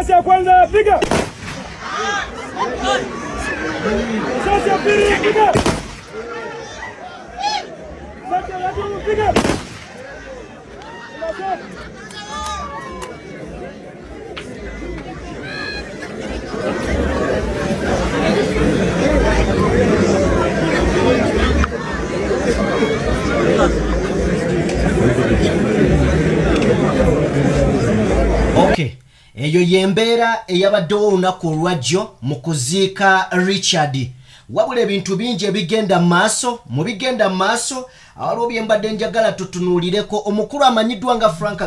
Risasi ya kwanza piga. Risasi ya pili piga. Risasi ya tatu piga. Okay, eyo yembeera eyabaddewo olunaku olwajjo mu kuziika Richard. Wabula ebintu bingi ebigenda maaso, mu bigenda maaso awaliwo bye mbadde njagala tutunuulireko. Omukulu amanyiddwa nga Frank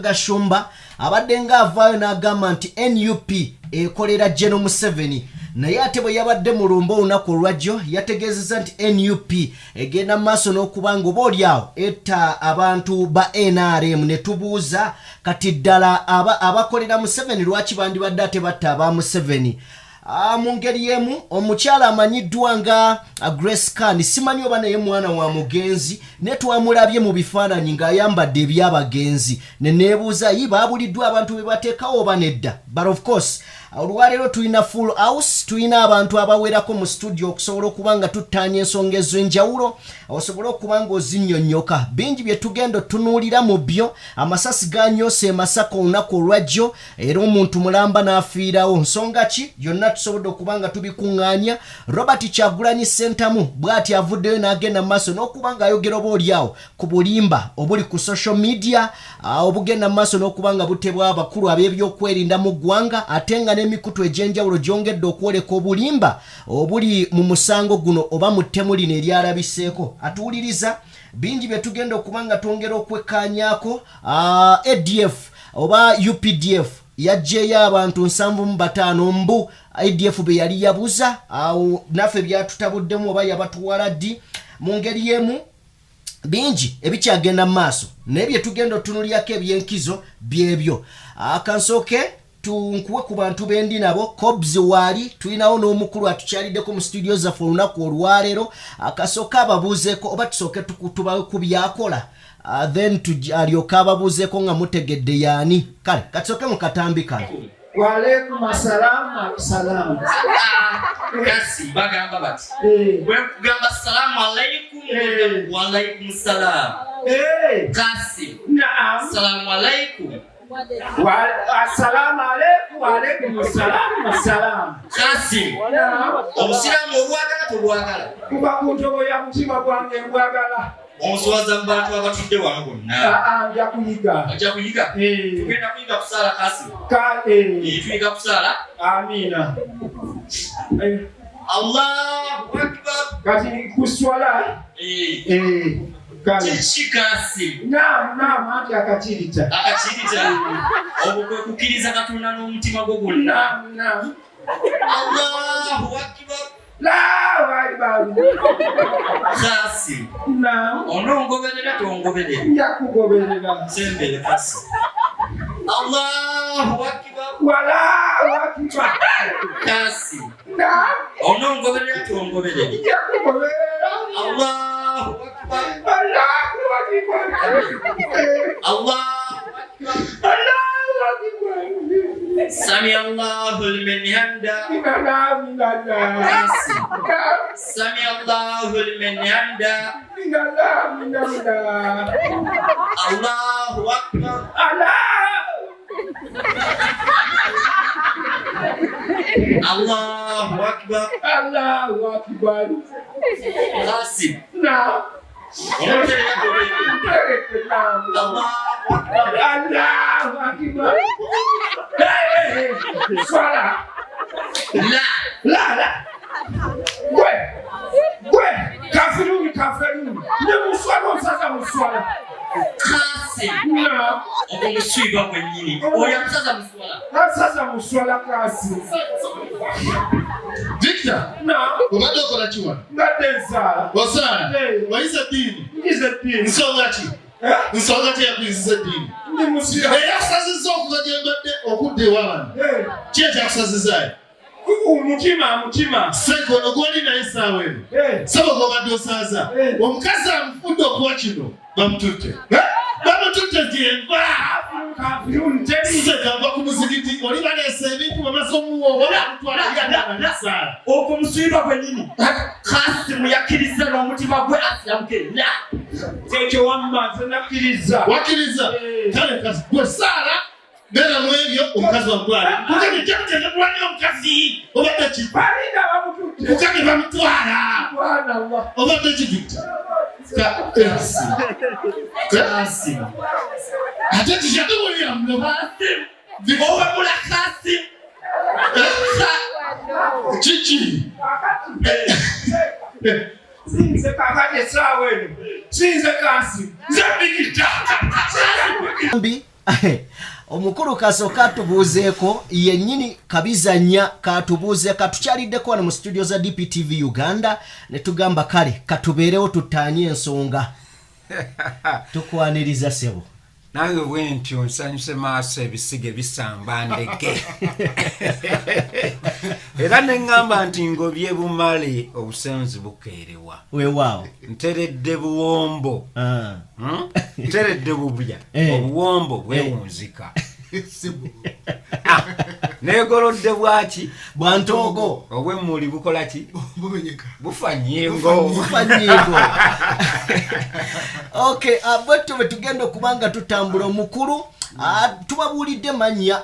Gashumba abadde nga avaayo n'agamba nti NUP ekolera General Museveni. Naye ate bwe yabadde mu lumba olunaku olwajjo yategeezezza nti NUP egenda maaso n'okubanga obaolyawo etta abantu ba NRM. Ne tubuuza kati ddala abakolera Museveni lwaki bandibadde ate batta aba Museveni. Mu ngeri y'emu omukyala amanyiddwa nga Grace Khan, simanyi oba naye mwana wa mugenzi, ne twamulabye mu bifaananyi ng'ayambadde eby'abagenzi. Ne neebuuza yi baabuliddwa abantu be bateekawo oba nedda. But of course olwaleero tulina full house, tulina abantu abawerako mu studio okusobola okuba nga tuttaanya ensonga ez'enjawulo, osobola okuba nga ozinnyonnyoka. Bingi bye tugenda otunuulira mu byo. Amasasi ganyoose e Masaka olunaku olwajjo era omuntu mulamba n'afiirawo. Nsonga ki? Yonna tusobodde okuba nga tubikuŋŋaanya. Robert Kyagulanyi Ssentamu bw'ati avuddeyo n'agenda mu maaso n'okuba nga ayogera obaolyawo ku bulimba obuli ku social media obugenda mu maaso n'okuba nga butebwa abakulu ab'ebyokwerinda mu ggwanga, ate nga n'emikutu egy'enjawulo gyongedde okwoleka obulimba obuli mu musango guno oba mu ttemu lino eryalabiseeko. Atuwuliriza bingi bye tugenda okuba nga twongera okwekkaanyaako. ADF oba UPDF yaggyeyo abantu 75 mbu ADF be yali yabuza, awo naffe byatutabuddemu oba yabatuwala ddi. Mu ngeri y'emu bingi ebikyagenda mu maaso naye bye tugenda otunuulyako ebyenkizo byebyo. Akansooke tunkuwe ku bantu bendi nabo. Kobzi waali tulinawo n'omukulu atukyaliddeko mu studio zaffe olunaku olwaleero. Akasooka ababuuzeeko oba tusooke tubawe ku byakola, then alyoka ababuuzeeko nga mutegedde yaani. Kale katusooke mu katambi kano. Waalaikum assalam. Salam. Kasi bagamba bati. Bwe kugamba assalamu alaikum. Wa alaikum salam. Kasi. Naam. Assalamu alaikum. Assalamu alaikum. Wa alaikum assalam. Kasi. Omusiraamu obwagala tobwagala. Kuba kuntobo ya mutima gwange mbwagala. Onsowaza mbantu abatudde wano bonna. Nja kuyiga. Ojja kuyiga? Tugenda kuyiga kusala kasi. Tuyiga kusala? Amina. Allahu Akbar. Kati kuswala? Kikasi. Naam, ati akachirita. Akachirita. Obukwe kukkiriza Katonda n'omutima gwo gwonna. Naam. Allahu Akbar. Kasi. Naam. Onongoberera tongoberera. Njakugoberera. Sembere kasi. Allahu Akbar. Wallahu Akbar. Kasi. Naam. Onongoberera tongoberera. Njakugoberera. Allahu Akbar. Allahu Akbar. Allahu Akbar. Allahu Akbar. Sami Allahu liman hamda. Sami Allahu liman hamda. Allahu Akbar. Allahu Akbar. Allahu Akbar. Qasim. Naam. Allahu Akbar. Allahu Akbar. Swala. La. Gwe. Kafiru. Ne muswala sasa muswala. Qasim. Naam. Omuswiba mwennyini. Oya sasa muswala. Sasa muswala Qasim. Victor, Naam. obadde okola kiwa? Mbadde nsala. Osala? Wayiza ddiini? Nyiza ddiini. Nsonga ki? Nsonga ki yakuyinziza ddiini? Ndi musira. Era akusazizza okuva gye mbadde okudda ewabano. Ki ekyakusazizaayo? Mutima. Seko ono gw'oli naye essaawa eno. Saba gw'obadde osaaza. Omukazi amufudde okuwa kino bamututte. Baba tutajemba. Sekava ku muzikiti oli balese ebintu bamasomuwo wala kutwala yana sala. Okumusiba kwenini? Kasimu yakiriza n'omutima gwe asyamuke. Tekyo wamma nakiriza. Wakiriza. Kale kasi gwe sala bera mwebyo omukazi wa mtwala. Kutani kyakutenda bwani omukazi. Obadde ki? Balinda bamututte. Kukani bamutwala. Bwana Allah. Obadde ki Victor? Kasi. Ate tishate William no. Oba mula kasi. Chichi. Sinze kakate sawa eno. Sinze kasi. Zabikita. Mbi omukulu kasooka tubuuzeeko yennyini kabizanya katubuuze katukyaliddeko wano mu studio za DPTV Uganda ne tugamba kale katubeerewo tutaanye ensonga tukwaniriza sebo nange bwentyo nsanyuse maaso ebisige bisamba ndege era neŋŋamba nti ngobye bumale obusenzi bukeerewa weewaawo nteredde buwombo nteredde bubya obuwombo bwewunzika negolodde bwaki bwantoogo obwemmuli bukola ki bufa nnyingo okay bwetyo bwe tugenda okubanga tutambula omukulu tubabuulidde mannya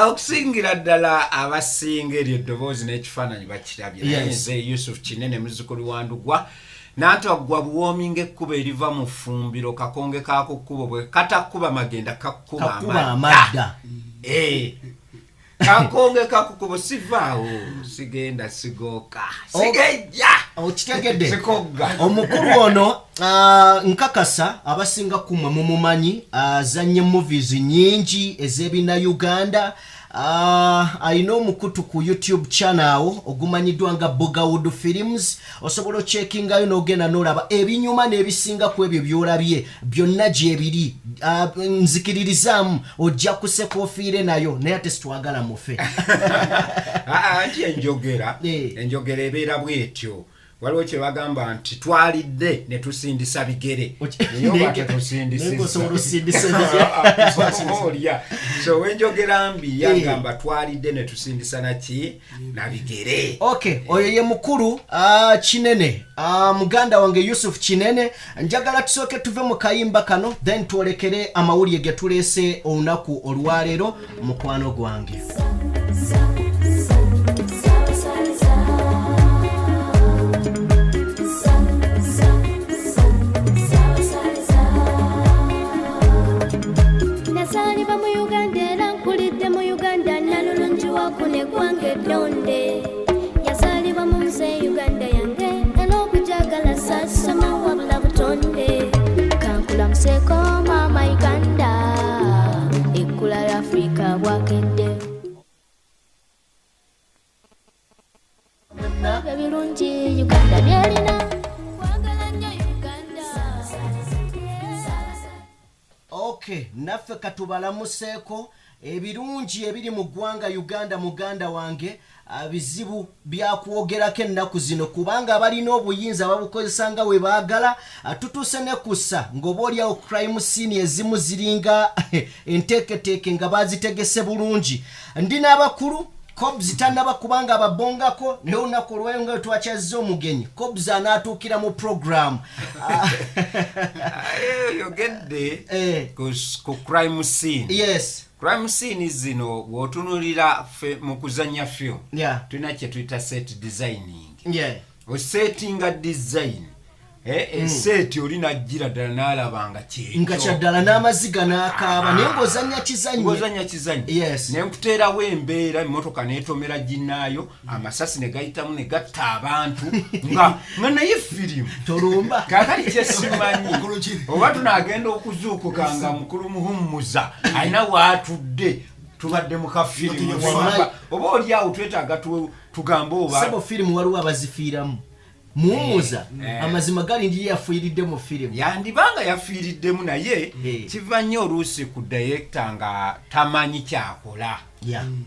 okusingira ddala abasinga eryo eddoboozi n'ekifaananyi bakirabye naye nze Yusuf Kinene muzzukulu wa Ndugwa n'antwaggwa buwoomi ng'ekkuba eriva mu ffumbiro kakonge kaako kkubo bwe katakuba magenda kakuba amadda kakonge kakukubo sivaawo sigenda sigooka sigejja okitegedde sikogga omukulu ono nkakasa abasinga kumwe mumumanyi azanye movies nyingi ez'ebina Uganda alina omukutu ku YouTube channel ogumanyiddwa nga Bogawood Films osobola ochekingayo n'ogenda n'olaba ebinyuma n'ebisinga ku ebyo byolabye byonna gyebiri nzikiririzaamu ojja kuseka ofiire nayo naye ate situwagala mufe anti enjogera ebeera bwetyo waliwo kye bagamba nti twalidde ne tusindisa bigere naye tusindisizza so wenjogera mbi yagamba twalidde ne tusindisa naki na bigere okay oyo ye mukulu Kinene muganda wange Yusuf Kinene njagala tusooke tuve mu kayimba kano then twolekere amawulire ge tuleese olunaku olwaleero mukwano gwange yazalibwa mu nsi Uganda yange n'okujagala sasoma wabula butonde kankula museko mama Uganda ekkula lya Afrika bwakedde ebirungi Uganda byerina kwagala nnyo Uganda okay naffe katubalamuseeko ebirungi ebiri mu ggwanga Uganda muganda wange bizibu byakwogerako ennaku zino kubanga balina obuyinza babukozesa nga we baagala tutuuse ne kussa ng'oba oliawo crime scene ezimu ziringa enteeketeeke nga bazitegese bulungi ndi n'abakulu Cobbs tannaba kubanga ababongako naye olunaku olwayo nga twakyazza omugenyi Cobbs anaatuukira mu program yogedde ku crime scene yes crime scene zino bw'otunulira mu kuzanya film tulina kye tuyita set designing osettinga design eseti oli najjira ddala n'alabanga kyekyo nga kyaddala n'amaziga n'akaaba naye ng'ozanya kizanyi naye nkuteerawo embeera emmotoka n'etomera ginnaayo amasasi ne gayitamu ne gatta abantu nga naye firimu tolumba kaakali kyesimanyi oba tunaagenda okuzuukuka nga mukulu muhummuza alina waatudde tubadde mu kafirimu oba oli awo twetaaga tugambe oba sebo firimu waliwo abazifiiramu muwuza amazima gali ndi yafiiridde mu firimu yandibanga yafiiriddemu naye kiva nnyo oluusi ku director nga tamanyi kyakola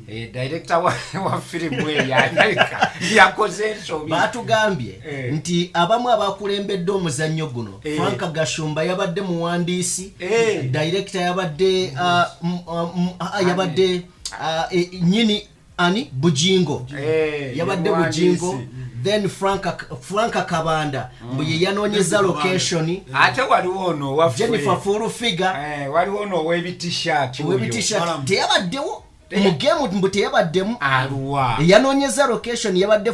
director wa firimu eyaleka yakoze ensobi baatugambye nti abamu abakulembedde omuzannyo guno Frank Gashumba yabadde muwandiisi director yabadde nyini ani Bujingo yabadde Bujingo then Frank Kabanda mbuye yanoonyeza location ate waliwo ono wa Jennifer Full Figure waliwo ono webitishat teyabaddewo mu game mbu teyabaddemu aluwa yanoonyeza location yabadde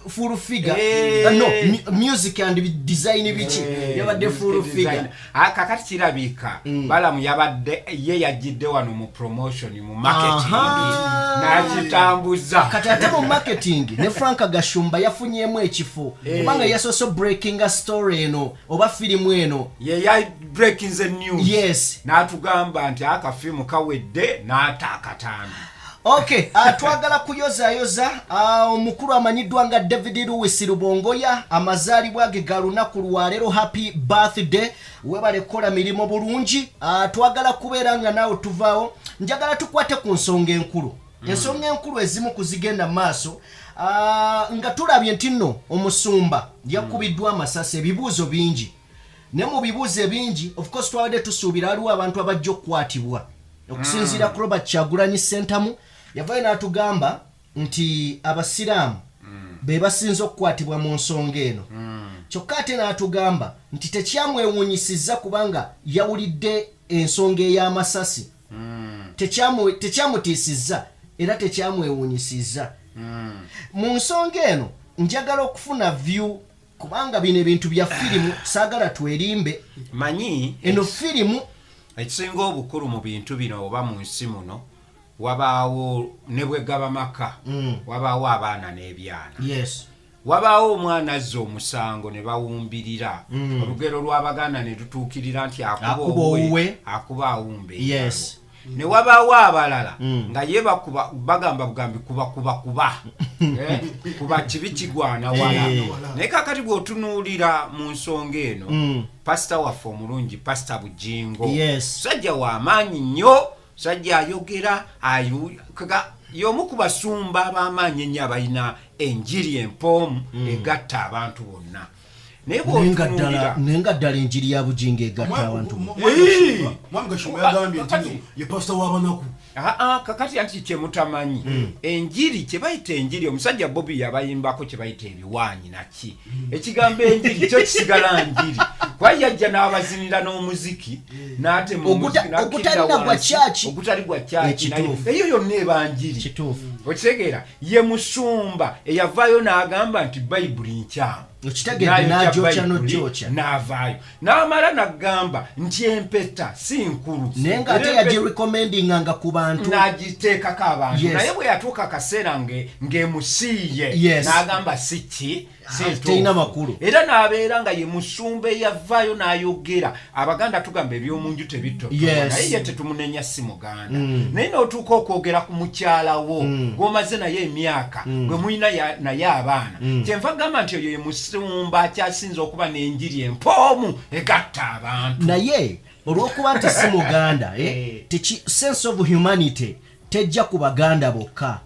full figure no music and design bichi yabadde full figure kakati kirabika balamu yabadde ye yajidde wano mu promotion mu marketing nakitambuza kati ate mu marketing ne Frank Gashumba yafunyemu ekifo kubanga yasoso breaking a story eno oba filimu eno ye breaking the news yes n'atugamba nti akafimu kawedde n'ataakatambi. Okay, twagala kuyozayoza omukulu amanyiddwa nga David Lewis Rubongoya amazaalibwa ge ga lunaku lwaleero happy birthday webale kola milimo bulungi twagala kubeera nga naawe tuvaawo njagala tukwate ku nsonga enkulu ensonga enkulu ezimu kuzigenda maaso nga tulabye nti nno omusumba yakubiddwa amasasi ebibuuzo bingi ne mu bibuuzo ebingi of course twabadde tusuubira waliwo abantu abajja okukwatibwa okusinziira ku Robert Kyagulanyi Ssentamu yavayo n'atugamba nti abasiraamu be basinze okukwatibwa mu nsonga eno kyokka ate n'atugamba nti tekyamwewuunyisizza kubanga yawulidde ensonga ey'amasasi tekyamutiisizza era tekyamwewuunyisizza mu nsonga eno njagala okufuna view kubanga bino ebintu bya firimu saagala twerimbe manyi eno firimu ekisinga obukulu mu bintu bino oba mu nsi muno wabaawo ne bwe gaba maka wabaawo abaana n'ebyana yes wabaawo omwana azza omusango ne bawumbirira olugero lw'abaganda ne lutuukirira nti akuba awumbe yes ne wabaawo abalala nga ye bagamba bugambi kuba kibi kigwana wala naye kakati bw'otunuulira mu nsonga eno pasita waffe omulungi pasita Bujingo sajja w'amaanyi nnyo sajja ayogera y'omu ku basumba ab'amaanyi ennyo abalina enjiri empoomu egatta abantu bonna naye bw'otunuulira nenga ddala enjiri ya Bujingo egatta abantu Mwami Gashumba yagambye nti ye pasita w'abanaku kakati anti kyemutamanyi enjiri kyebayita enjiri omusajja Bobi yabayimbako kyebayita ebiwaanyi naki ekigambo enjiri kyo kisigala njiri kwa yajja n'abazinira n'omuziki n'ate ogutali gwa kyaki eyo yonna eba njiri okitegeera ye musumba eyavaayo n'agamba nti bayibuli nkyamu n'avaayo n'amala n'agamba nti empeta si nkulu naye nga ate yagirecommendinganga ku bantu n'agiteekako abantu naye bwe yatuuka akaseera ng'emusiiye n'agamba siki teina makulu era n'abeera nga ye musumba eyavaayo n'ayogera abaganda tugamba ebyomunju tebitto naye ye tetumunenya si muganda naye n'otuuka okwogera ku mukyalawo gw'omaze naye emyaka gwe mulina naye abaana kyenva gamba nti oyo ye musumba akyasinza okuba n'enjiri empoomu egatta abantu naye olw'okuba nti si muganda sense of humanity tejja ku baganda bokka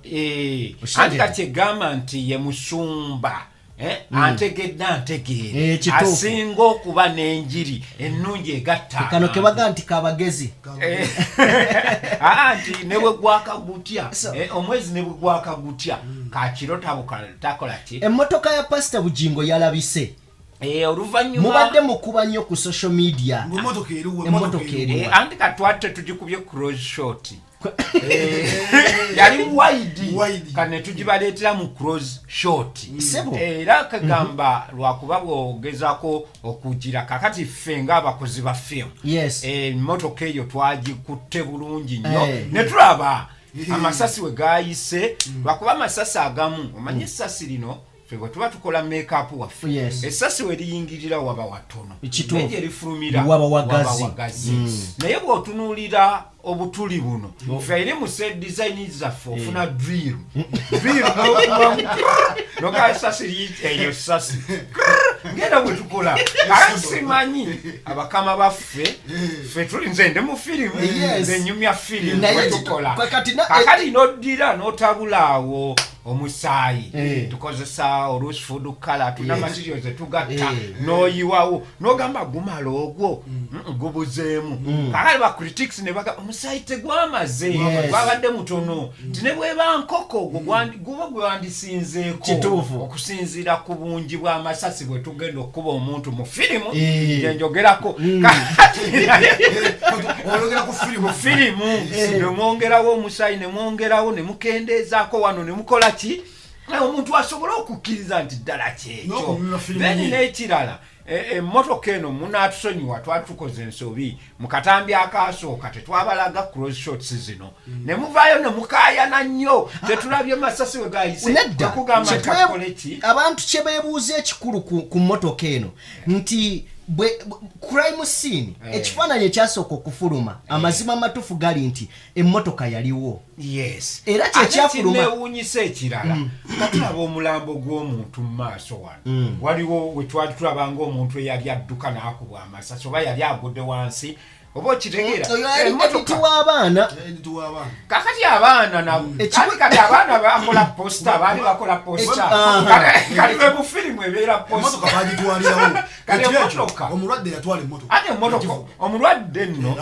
anti kati egamba nti ye musumba antegedde antegeere asinga okuba n'enjiri ennungi egatta kano kebaga nti kabagezi nti ne bwe gwakagutya omwezi ne bwe gwakagutya kakiro takola ki emmotoka ya pasita Bujingo yalabise oluvannyuma mubadde mukuba nnyo ku social media emmotoka eriwa anti katwatte tugikubye cross short yali wide kane tugibaleetera mu cross short era kagamba lwakuba bwogezako okugira kakati ffe ng'abakozi ba firimu emmotoka eyo twagikutte bulungi nnyo ne tulaba amasasi we gaayise lwakuba amasasi agamu omanye essasi lino fwe tuba tukola make-up waffe essasi we liyingirira waba watono naye erifulumira waba wagazi naye bw'otunuulira obutuli buno ffe eri mu set design zaffe ofuna drill noka essasi eryo ssasi ngenda bwe tukola simanyi abakama baffe ffe tuli nze ndi mu firimu nze nyumya firimu bwe tukola kakati noddira n'otabulaawo omusaayi tukozesa oluusi food color tuna materials etugatta n'oyiwawo n'ogamba gumala ogwo gubuzeemu kakali ba critics ne baga omusaayi tegwamaze gwabadde mutono nti ne bweba nkoko guba gwe wandisinzeeko okusinziira ku bungi bw'amasasi bwe tugenda okuba omuntu mu firimu gyenjogerako ologera ku firimu ne mwongerawo omusaayi ne mwongerawo ne mukendeezaako wano ne mukola ki omuntu asobola okukkiriza nti ddala kyekyo then n'ekirala emmotoka eno munaatusonyiwa twali tukoze ensobi mu katambi akaasooka tetwabalaga cross shots zino ne muvaayo ne mukaayana nnyo tetulabye masasi we gayise okugamba kakole ki abantu kye beebuuza ekikulu ku mmotoka eno nti crime scene ekifaananyi ekyasooka okufuluma amazima amatuufu gali nti emmotoka yaliwo era kyekyafulumawuunyisa ekirala katulaba omulambo gw'omuntu mu maaso wano waliwo we twali tulaba ng'omuntu eyali adduka n'akubwa amasasi oba yali agudde wansi oba okitegeera kakati abaana kati abaana bakola posta baali bakola posta kali be mu firimu ebeera posta omulwadde yatwala emmotoka ate emmotoka omulwadde nno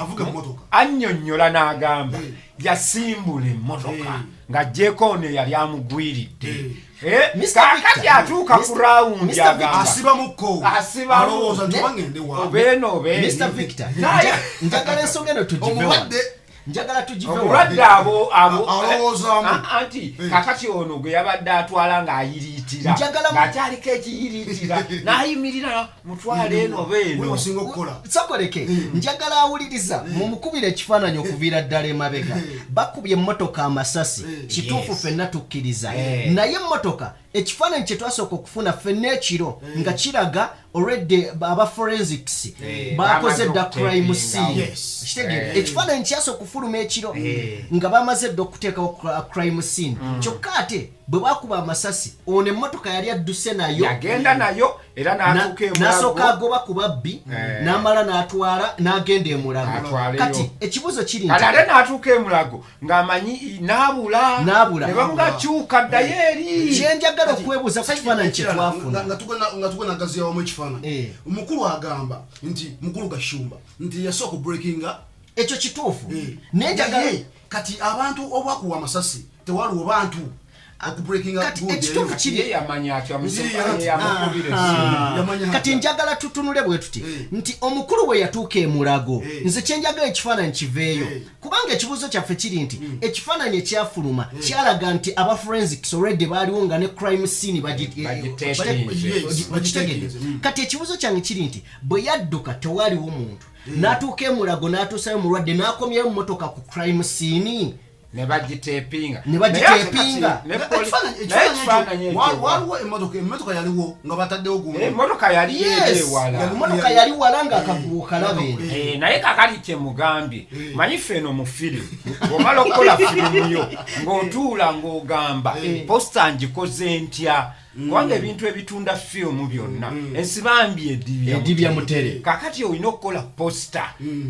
annyonnyola n'agamba yasimbula emmotoka ng'ajjeeko ono yali amugwiridde kakati atuuka ku rawundi asibamuko alowooza nti bagende Mr. Victor njagala ensonga eno omulwadde abo alowoozaamu anti kakati ono gwe yabadde atwala ng'ayiriitira ng'akyaliko ekiyiriitira n'ayimirira mutwale eno beeno osinga okukola sokoleke njagala awuliriza mumukubira ekifaananyi okuviira ddala emabega bakubye emmotoka amasasi kituufu ffenna tukkiriza naye emmotoka ekifaananyi kye twasooka okufuna ffenna ekiro nga kiraga already aba forensics bakoze dda crime scene ekifaananyi kyasooka okufuluma ekiro nga bamaze dda okuteekawo crime scene kyokka ate bwe bakuba amasasi ono emmotoka yali adduse nayo yagenda nayo era n'atuuka emulago n'asooka agoba ku babbi n'amala n'atwala n'agenda emulago kati ekibuzo kiri nti ate n'atuuka emulago ng'amanyi n'abula ne bamugakyuka ddayo eri kyenjagala okwebuuza ku kifaananyi kye twafuna nga tugenda gaziyawamu ekifaananyi omukulu agamba nti mukulu Gashumba nti yasooka breakinga ekyo kituufu naye njagala kati abantu obwakuwa amasasi tewaliwo bantu ekituufu kiri kati njagala tutunule bwe tuti nti omukulu bwe yatuuka emulago nze kyenjagala ekifaananyi kiveeyo kubanga ekibuuzo kyaffe kiri nti ekifaananyi ekyafuluma kyalaga nti aba forensics already baaliwo nga ne crime scene bagitegedde kati ekibuuzo kyange kiri nti bwe yadduka tewaliwo muntu n'atuuka emulago n'atuusayo mulwadde n'akomyeyo emmotoka ku crime scene ne bagiteepinga waliwo emmotoka yaliwo nga bataddewo gumu emmotoka yali emmotoka yali wala ng'akakubo kalabe naye kakali kye mugambye manyi ffeno mu firimu ng'omala okukola firimu yo ng'otuula ng'ogamba posta ngikoze ntya kubanga ebintu ebitunda firimu byonna ensibambi edibya mutere kakati olina okukola posta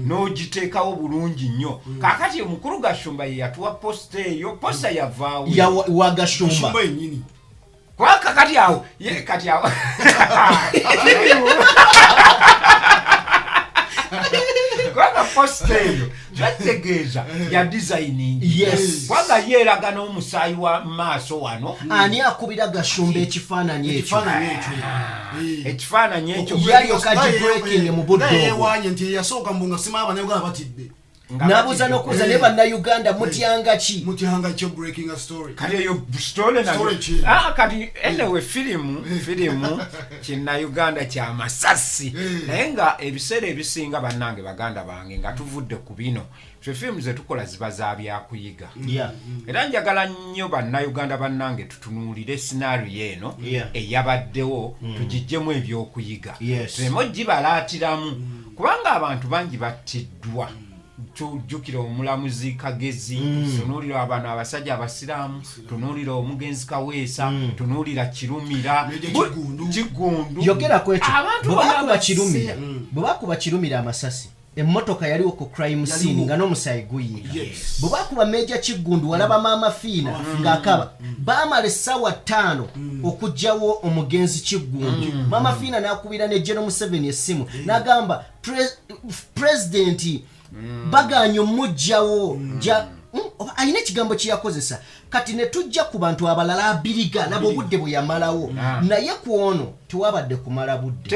n'ogiteekawo bulungi nnyo kakati omukulu Gashumba ye yatuwa posta eyo posta yavaawo wa Gashumba yennyini kuba kakati awo kati awo kubanga posta eyo kyategeeza ya designing kubanga yeeraga n'omusaayi wa maaso wano ani akubira Gashumba ekifaananyi ekyo yalyoka gibreaking mu budde wanye nti yasooka mbunga simaa bannayuganda batidde nabuuza n'okuuza ne bannayuganda mutyanga ki kyo breaking a story kati eyo story kati enewe firimu kinnayuganda kya masasi naye nga ebiseera ebisinga bannange baganda bange nga tuvudde ku bino ffe films etukola ziba za byakuyiga era njagala nnyo bannayuganda bannange tutunuulire scenario eno eyabaddewo tugijjemu ebyokuyiga tuleme ogibalaatiramu kubanga abantu bangi battiddwa tujjukira omulamuzi Kagezi tunuulira abantu abasajja abasiraamu tunuulira omugenzi Kaweesa tunuulira Kirumira Kigundu yogera ku ekyo bwe bakuba Kirumira amasasi emmotoka yaliwo ku crime scene nga n'omusayi guyiga bwe bakuba Meja Kigundu walaba Maama Fiina ng'akaba baamala essaawa 5 okugjawo omugenzi Kigundu Maama Fiina n'akubira ne General Museveni essimu n'agamba President baganya omujjawo ayina ekigambo kyeyakozesa kati ne tujja ku bantu abalala abiriga nabo obudde bwe yamalawo naye ku ono tewabadde kumala budde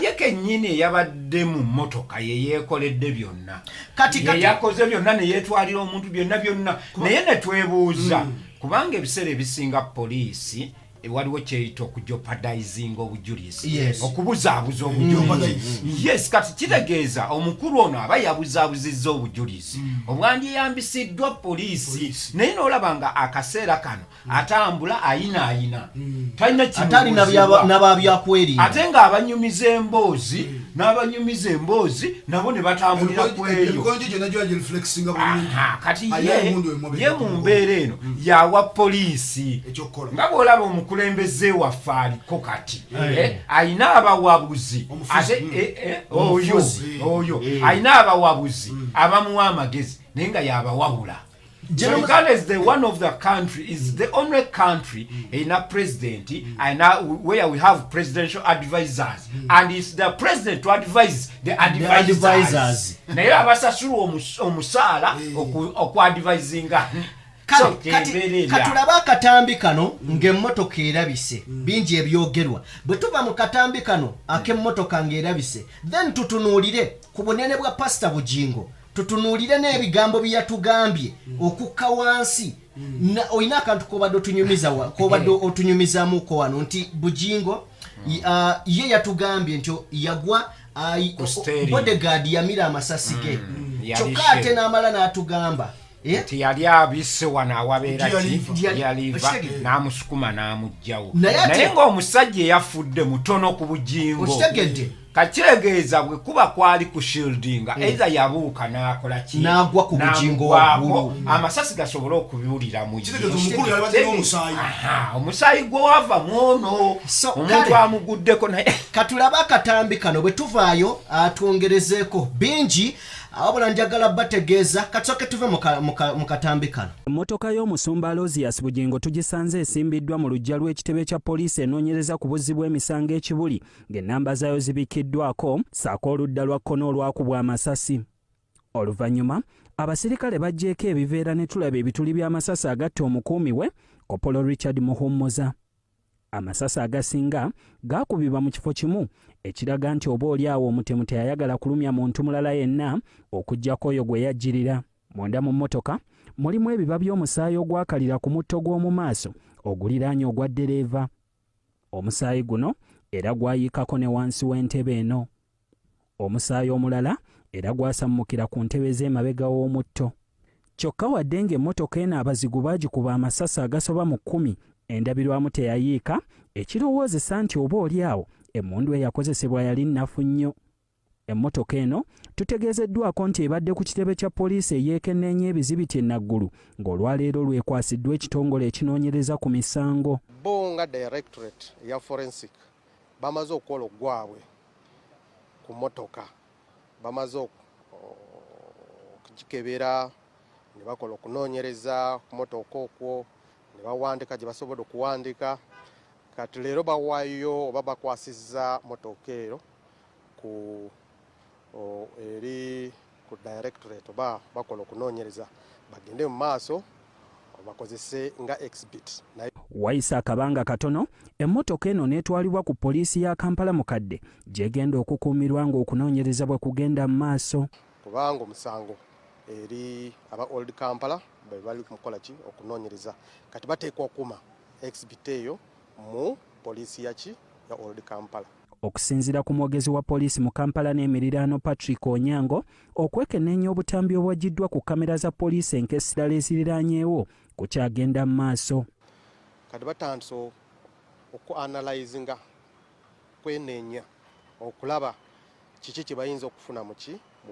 ye kennyini eyabadde mu mmotoka ye yeekoledde byonna kati yakoze byonna ne yeetwalira omuntu byonna naye ne twebuuza kubanga ebiseera ebisinga poliisi waliwo kyeyita okujopadizinga obujulizi okubuzaabuza obujulizi kati kitegeeza omukulu ono aba yabuzaabuzizza obujulizi omwandi eyambisiddwa poliisi naye n'olaba nga akaseera kano atambula ayinaayina talina nababyakwerinda ate ng'abanyumiza emboozi nabo ne batambulira ku eyo kati ye mu mbeera eno yawa poliisi nga bw'olaba omukulembeze waffe aliko kati ayina abawabuzi oyo ayina abawabuzi abamuwa amagezi naye nga yabawabula. Uganda is one of the country is the only country in a president and where we have presidential advisors and it's the president to advise the advisors. Naye abasasula omusaala okwadvisinga katulaba akatambi kano ng'emmotoka erabise bingi ebyogerwa bwe tuva mu katambi kano ak'emmotoka ng'erabise then tutunuulire ku bunene bwa pasita Bugingo tutunuulire n'ebigambo bye yatugambye okukka wansi olina akantu kobadde otunyumizamuko wano nti Bugingo ye yatugambye nti yagwa bodyguard yamira amasasi ge kyokka ate n'amala n'atugamba yali abise wano awabeera yaliva n'amusukuma n'amugjawo naye ng'omusajja eyafudde mutono ku Bugingo kakiregeeza bwe kuba kwali ku shieldinga either yabuuka n'akola ki n'agwa ku Bugingo waggulu amasasi gasobole okubiwulira mu omusaayi gwe wava mwono omuntu amuguddeko naye katulaba akatambi kano bwe tuvaayo atwongerezeeko bingi awabula njagala bategeeza katsoke tuve mu katambi kano. Emmotoka y'omusumba Aloysius Bugingo tugisanze esimbiddwa mu luggya lw'ekitebe kya poliisi enoonyereza ku buzzi bw'emisango ekibuli ng'ennamba zaayo zibikiddwako ssaako oludda lwa kkono olwakubwa amasasi. Oluvannyuma abasirikale baggyeko ebiveera ne tulaba ebituli by'amasasi agatta omukuumi we Kopolo Richard Muhummuza. Amasasi agasinga gaakubibwa mu kifo kimu ekiraga nti oba oli awo omutemu teyayagala kulumya muntu mulala yenna okuggyako oyo gwe yajjirira. Munda mu mmotoka mulimu ebiba by'omusaayi ogwakalira ku mutto gw'omu maaso oguliraanye ogwa ddereeva. Omusaayi guno era gwayiikako ne wansi w'entebe eno. Omusaayi omulala era gwasammukira ku ntebe z'emabega w'omutto. Kyokka wadde ng'emmotoka eno abazigu baagikuba amasasi agasoba mu 10 endabirwamu teyayiika ekirowoozesa nti oba oli awo emmundu eyakozesebwa yali nnafu nnyo. Emmotoka eno tutegeezeddwako nti ebadde ku kitebe kya poliisi eyeekenneenya ebizibiti enaggulu ng'olwaleero lwekwasiddwa ekitongole ekinoonyereza ku misango. Bo nga directorate ya forensic bamaze okukola ogwabwe ku mmotoka bamaze okugikebera ne bakola okunoonyereza ku mmotoka okwo ne bawandika gye basobola okuwandika kati leero bawaayo oba bakwasizza mmotoka eyo ku eri ku directorate oba bakola okunoonyereza bagende mu maaso bakozese nga exhibit. Wayisa akabanga katono emmotoka eno neetwalibwa ku poliisi ya Kampala mukadde gyegenda okukuumirwa ng'okunoonyereza bwe kugenda mu maaso. Kubanga omusango eri aba Old Kampala bali kumukola ki okunoonyereza kati bateekwa okuma exhibit eyo mu poliisi ya Old Kampala. okusinziira ku mwogezi wa poliisi mu Kampala n'emiriraano Patrick Onyango okwekenneenya obutambi obwagiddwa ku kamera za poliisi enkesirala eziriraanyeewo kukyagenda mu maaso. Kati batandise okuanalyzinga kwenenya okulaba kiki kye bayinza okufuna mu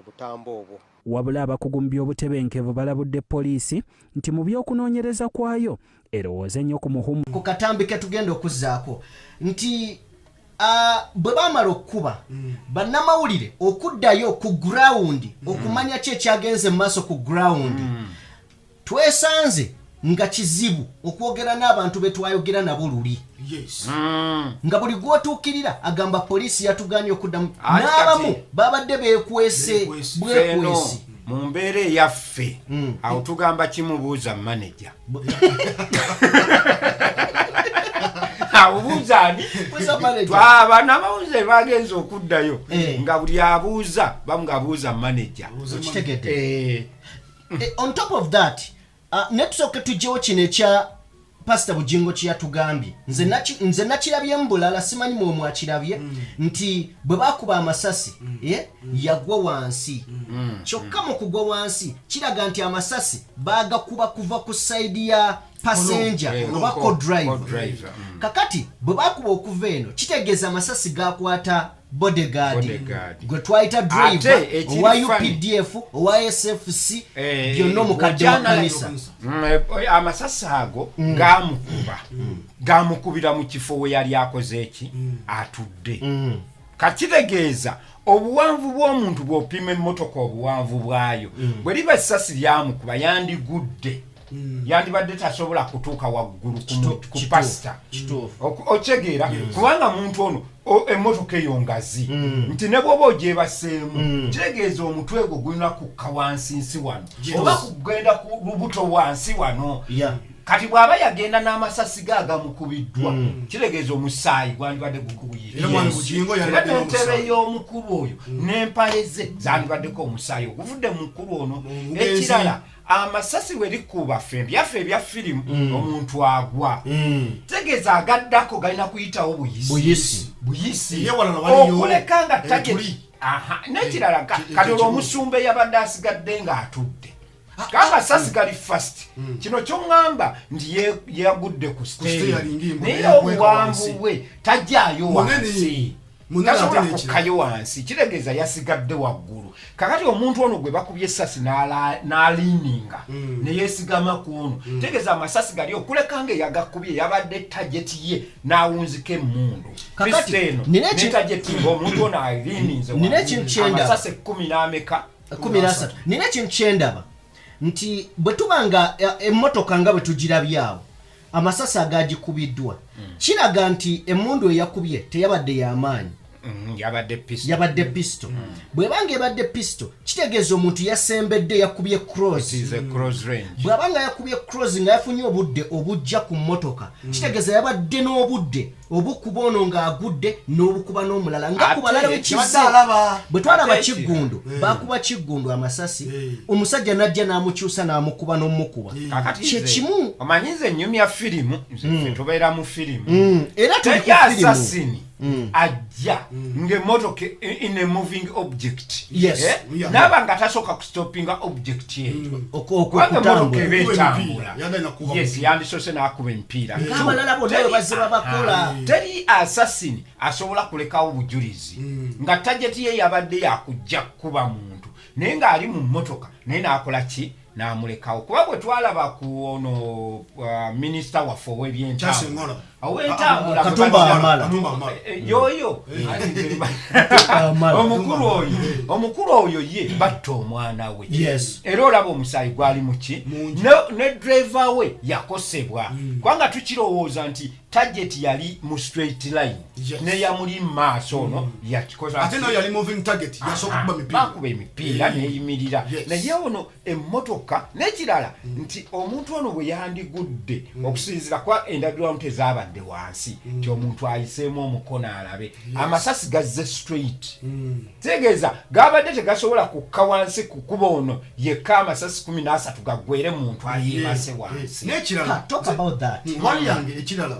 butambo obwo. Wabula abakugu mu by'obutebenkevu balabudde poliisi nti mu by'okunoonyereza kwayo erowooze nnyo ku muhumu. Ku katambi ke tugenda okuzzaako nti bwe baamala okukuba bannamawulire okuddayo ku ground okumanya ki ekyagenze mu maaso ku ground twesanze nga kizibu okwogera n'abantu be twayogera nabo luli. Nga buli gw'otuukirira agamba poliisi yatuganye okuddamu n'abamu babadde beekwese bwekwesi mu mbeera eyaffe awo tugamba kimubuuza manager abuuzani banamawuze bagenza okuddayo nga buli abuuza bamugabuuza manager. On top of that netusooke tujjewo kino ekya Pastor Bujingo kyeyatugambye nze nakirabye mbulala simanyi mwakirabye nti bwe bakuba amasasi yagwa wansi kyokka mu kugwa wansi kiraga nti amasasi bagakuba kuva ku side ya passenger oba co-driver. Kakati bwe bakuba okuva eno kitegeeza amasasi gakwata bodyguard gwe twayita driver owa UPDF owa SFC byonna omukadde wa kanisa. Amasasi ago gamukubira mu kifo we yali akoze eki atudde. Kakitegeeza obuwanvu bw'omuntu bw'opima emmotoka obuwanvu bwayo bwe liba essasi lyamukuba yandigudde yandibadde tasobola kutuuka waggulu ku pasita okitegeera kubanga muntu ono emmotoka eyo ngazi nti ne bw'oba ogyebaseemu kitegeeza omutwe gwo gulina kukka wansi nsi wano oba kugenda ku lubuto wansi wano. Kati bw'aba yagenda n'amasasi agamukubiddwa kitegeeza omusaayi gwandibadde gukuyira n'entebe y'omukulu oyo n'empale ze zandibaddeko omusaayi oguvudde mu mukulu ono. Ekirala amasasi we likuba byaffe ebya firimu omuntu agwa tegeeza agaddako galina kuyitawo buyisi okuleka nga tageti. N'ekirala kati olwo omusumba eyabadde asigadde ng'atudde amasasi gali fast kino ky'oŋŋamba nti yagudde ku stage naye obuwanvu bwe tajjaayo wansi tasobola kukkayo wansi kitegeeza yasigadde waggulu. Kakati omuntu ono gwe bakubye essasi n'aliininga ne yeesigama ku ono tegeeza amasasi gali okuleka nga eyagakubye yabadde tageti ye n'awunzika emmundu. Kristo netageti ng'omuntu ono aliininze amasasi 10 n'ameka 13. Nina ekintu kyendaba nti bwe tubanga emmotoka nga bwe tugirabyawo amasasi agagikubiddwa kiraga nti emmundu eyakubye teyabadde y'amaanyi yabadde pisto. Bwebanga ebadde pisto kitegeeza omuntu yasembedde yakubye cross. Bwabanga yakubye cross nga yafunye obudde obujja ku mmotoka kitegeeza yabadde n'obudde obukuba ono ng'agudde n'obukuba n'omulala nga ku balala wekizze. Bwe twalaba Kiggundu bakuba Kiggundu amasasi omusajja n'ajja n'amukyusa n'amukuba n'omukuba kyekimu. Omanyize ennyumya firimu tubeera mu firimu era tuli ku firimu ajja ng'emmotoka in a moving object n'aba nga tasooka kustopinga object eyo kubanga emmotoka eba etambula yandisoose n'akuba emipiira. Teri assassin asobola kulekawo bujulizi nga tageti ye yabadde yakujja kuba muntu naye ng'ali mu mmotoka naye n'akola ki n'amulekawo. Kuba bwe twalaba ku ono minisita waffe ow'ebyentambula yoyo omukulu oyo ye batta omwana we era olaba omusaayi gwali muki ne driver we yakosebwa kubanga tukirowooza nti target yali mu straight line neyamuli mu maaso ono bakuba emipiira neyimirira naye ono emmotoka n'ekirala nti omuntu ono bwe yandigudde okusinziira kwa endagirwamu tezaba batadde wansi ti omuntu ayiseemu omukono alabe amasasi gazze straight tegeeza gabadde tegasobola kukka wansi kukuba ono yekka amasasi 13 gaggwere muntu ayeebase wansi n'ekirala talk about that wali yange ekirala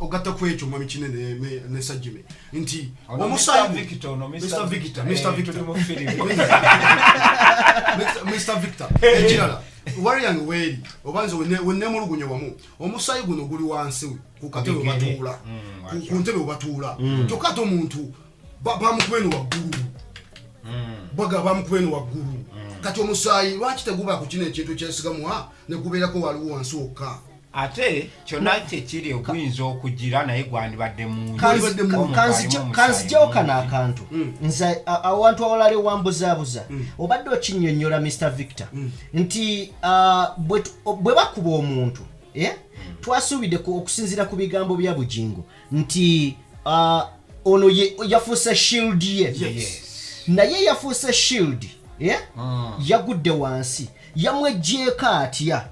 ogatta ku ekyo mwami kinene ne Sajjime nti omusayi Mr. Victor ekirala wali yange weeri obanze wennemulugunye wamu omusayi guno guli wansi ku katebe batuula ku ntebe batuula kyokka ate omuntu bamukubeni waggulu kati omusayi lwaki teguba ku kino ekintu kyesigamwa ne gubeerako waliwo wansi wokka ate kyonna kyekiri oguyinza okugira naye gwandibadde kanzijawo kano akantu nze awantu awalala wambuzaabuza obadde okinnyonnyola Mr. Victor nti bwe bakuba omuntu twasuubidde okusinziira ku bigambo bya Bujingo nti ono yafuuse shield ye naye yafuuse shield yagudde wansi yamwejjeeko atya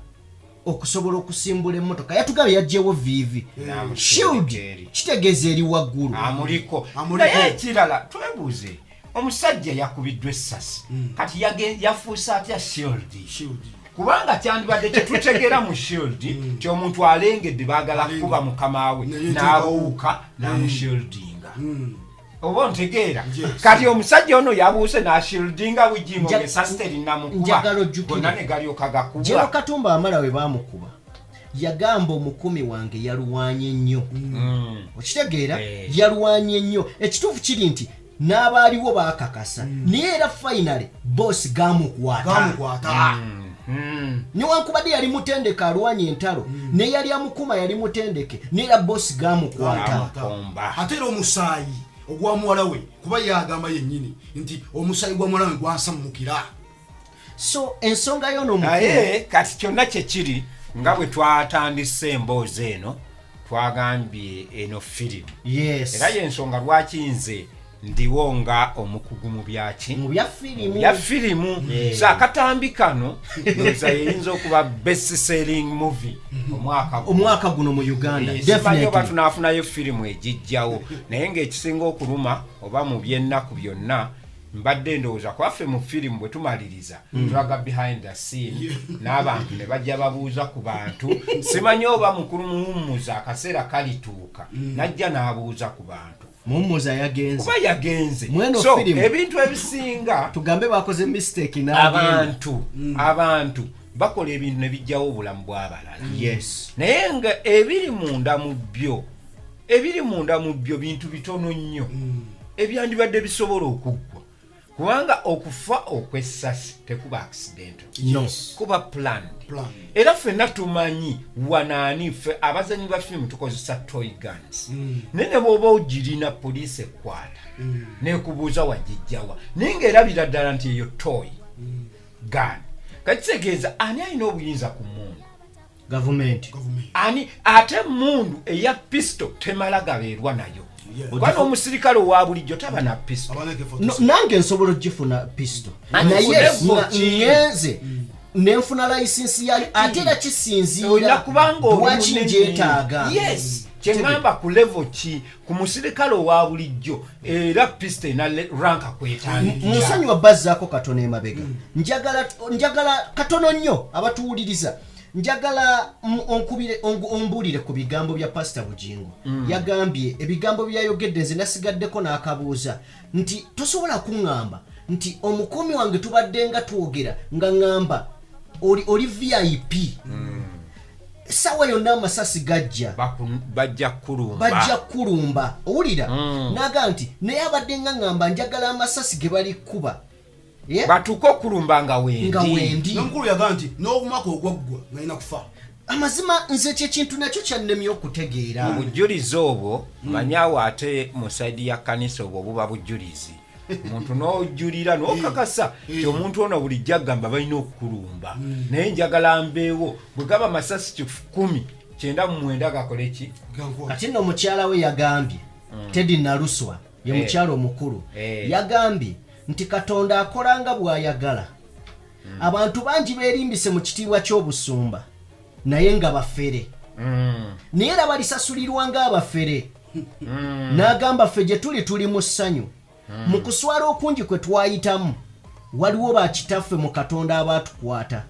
okusobola okusimbula emmotoka yatugabye yajjewo viivi shield kitegeeza eri waggulu amuliko naye ekirala twebuuze omusajja yakubiddwa essasi kati yafuuse atya shield kubanga kyandibadde kyetutegeera mu shield ti omuntu alengedde baagala kuba mukama we n'abuuka n'amushieldinga oba ntegeera kati omusajja ono yabuuse n'ashieldinga Bujingo ng'essasi terinamukuba gonna ne galyoka gakuba Jero Katumba amala we baamukuba yagamba omukumi wange yalwanye nnyo okitegeera yalwanye nnyo ekituufu kiri nti n'abaaliwo baakakasa naye era finally boss gamukwata newankubadde yali mutendeke alwanye entalo ne yali amukuma yali mutendeke neera boss gamukwata ate era omusaayi ogwa muwala we kuba yagamba yennyini nti omusaayi gwa muwala we gwasammukira so ensonga yono naye kati kyonna kyekiri nga bwe twatandise emboozi eno twagambye eno firimu era yensonga lwaki nze ndiwo nga omukugu mu byaki mu bya firimu akatambi kano ndoza yeyinza okuba best selling movie omwaka guno mu Uganda definitely oba tunafunayo firimu ejijjawo naye ng'ekisinga okuluma oba mu byennaku byonna mbadde ndowooza kwaffe mu firimu bwe tumaliriza tulaga behind the scene n'abantu ne bajja babuuza ku bantu simanyi oba mukulu muwummuza akaseera kalituuka najja n'abuuza ku bantu muwummuza yagenze so ebintu ebisinga tugambe bakoze mistake abantu bakola ebintu ne bijjawo obulamu bw'abalala naye nga ebiri munda mu byo bintu bitono nnyo ebyandibadde bisobola okuggwa kubanga okufa okw'essasi tekuba accidental kuba planned era ffenna tumanyi wanaani ffe abazanyi ba firimu tukozesa toy guns naye ne bw'oba ogirina poliisi ekwata neekubuuza wagijjawa naye ng'erabira ddala nti eyo toy gun kakitegeeza ani alina obuyinza ku mundu gavumenti ani ate mundu eya pisto temala gabeerwa nayo kwani omusirikale owa bulijjo taba na pisto nange nsobola ogifuna pisto naye ngenze nenfuna layisinsi yayo ate era kisinziira lwaki njeetaaga kyeŋŋamba ku level ki ku musirikale owa bulijjo era pisto ena ranka kwetandikira musonyiwa bazzaako katono emabega njagala katono nnyo abatuwuliriza njagala ombuulire ku bigambo bya Pastor Bujingo yagambye ebigambo byayogedde nze nasigaddeko n'akabuuza nti tosobola kuŋŋamba nti omukumi wange tubadde nga twogera nga ŋŋamba oli VIP sawa yonna amasasi bajja kulumba owulira naga nti naye abadde nga ŋŋamba njagala amasasi ge bali kuba batuuka okulumba nga wendi nomukulu yaga nti n'obumaka ogwaggwa ng'alina kufa amazima nze kyekintu nakyo kyannemye okutegeera obujulizi obwo manyaawo ate mu saidi ya kanisa obwo buba bujulizi omuntu n'ojulira n'okakasa ti omuntu ono bulijjo agamba balina okukulumba naye njagala mbeewo bwe gaba masasi 1,990 gakole ki kati nno mukyala we yagambye Teddy Naluswa ye mukyala omukulu yagambye nti Katonda akolanga bw'ayagala abantu bangi beerimbise mu kitiibwa ky'obusumba naye nga bafere naye era balisasulirwa ng'abafere n'agamba ffe gye tuli mu ssanyu mu kuswala okungi kwe twayitamu waliwo bakitaffe mu katonda abaatukwata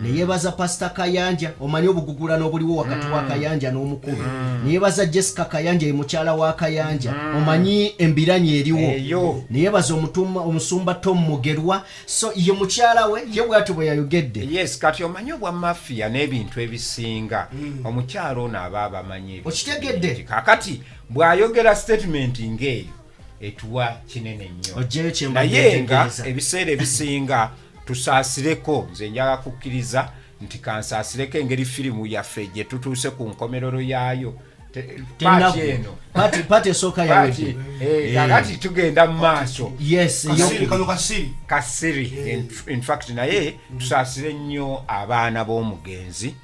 neyebaza pasita Kayanja omanyi obugugulano obuliwo wakati wa Kayanja n'omukulu neyebaza Jessica Kayanja ye mukyala wa Kayanja omanyi embiranye eriwo neyebaza omusumba Tom Mugerwa so ye mukyala we ye bwatu bwe yayogedde yes kati omanyi obwa mafia n'ebintu ebisinga omukyalo ono aba abamanyi okitegedde kakati bw'ayogera statement ng'eyo etuwa kinene nnyo naye nga ebiseera ebisinga tusaasireko nze njala kukkiriza nti kansaasireko engeri firimu yaffe gye tutuuse ku nkomerero yaayo paati eno paati esooka yawedde kakati tugenda mu maaso kasiri in fact naye tusaasire nnyo abaana b'omugenzi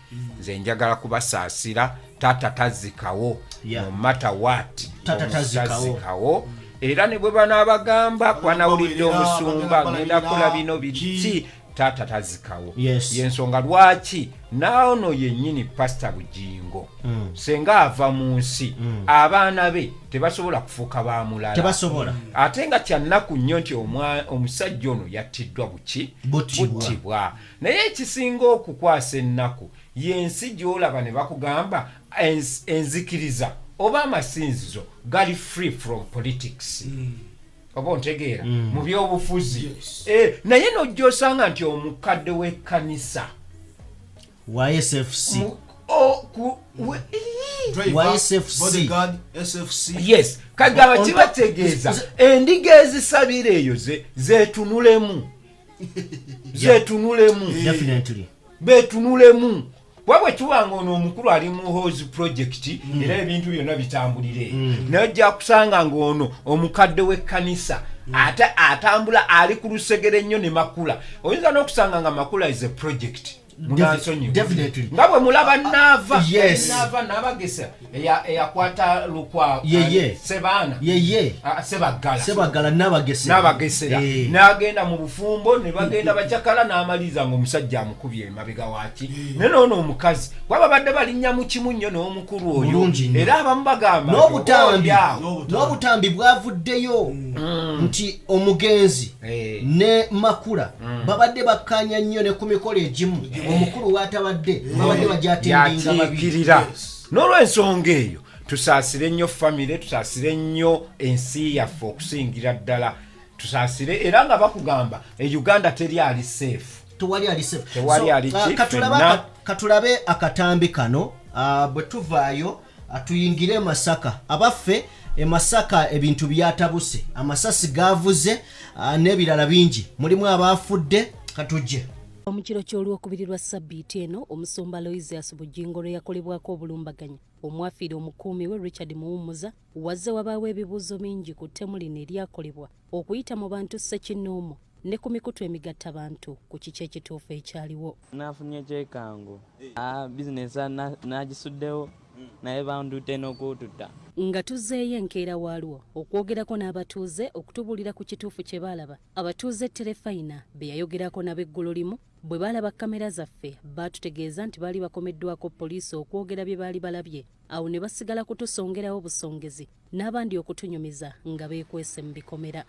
nze njagala kubasaasira tata tazikawo no matter what tazikawo era ne bwe banaabagamba kwanawulidde omusumba ngenda kukola bino biti tata tazikawo yensonga lwaki naono yennyini pasita Bugingo senga ava mu nsi abaana be tebasobola kufuuka bamulala ate nga kyannaku nnyo nti omusajja ono yattiddwa buttibwa naye ekisinga okukwasa ennaku yensi gy'olaba ne bakugamba enzikiriza oba amasinzizo gali free from politics oba ontegeera mu byobufuzi naye nojja osanga nti omukadde w'ekkanisa wa SFC yes kagaba kibategeeza endiga ezisabira eyo zetunulemu betunulemu wabwe kiwanga ono omukulu ali mu house project era ebintu byonna bitambulire najja kusanga ng'ono omukadde w'ekkanisa ate atambula ali ku lusegere nnyo ne makula oyinza n'okusanga nga makula is a project nga bwe mulaba naava n'abagesa eyakwata lukwa sebaana sebagala n'abagesera n'agenda mu bufumbo ne bagenda bajakala n'amaliza ng'omusajja amukubye emabega waki naye noono omukazi waba badde balinnya mu kimu nnyo n'omukulu oyo era abamu bagamba n'obutambi bwavuddeyo nti omugenzi ne makula babadde bakkanya nnyo ne ku mikolo egimu omukulu watabadde babadde bajatendinga babikirira n'olw'ensonga eyo tusaasire nnyo famire tusaasire nnyo ensi yaffe okusingira ddala tusaasire era nga bakugamba Uganda teri ali safe tewali ali katulabe akatambi kano bwe tuvaayo tuyingire Masaka abaffe Masaka ebintu byatabuse amasasi gavuze n'ebirala bingi mulimu abafudde katujje omukiro ky'olwokubiri lwa sabbiiti eno omusumba Aloysius Bugingo lwe yakolebwako obulumbaganyi omwafiire omukuumi we Richard Muwummuza wazze wabaawo ebibuuzo bingi ku ttemu lino eryakolebwa okuyita mu bantu ssekinnoomu ne ku mikutu emigatta bantu ku kiki ekituufu ekyaliwo nafunye ekyekango bizinesi nagisuddewo naye banduute n'okuututta nga tuzzeeyo enkeera waalwo okwogerako n'abatuuze okutubuulira ku kituufu kye baalaba abatuuze Terefayina be yayogerako n'ab'eggulu limu bwe baalaba kamera zaffe baatutegeeza nti baali bakomeddwako poliisi okwogera bye baali balabye awo ne basigala kutusongerawo busongezi n'abandi okutunyumiza nga beekwese mu bikomera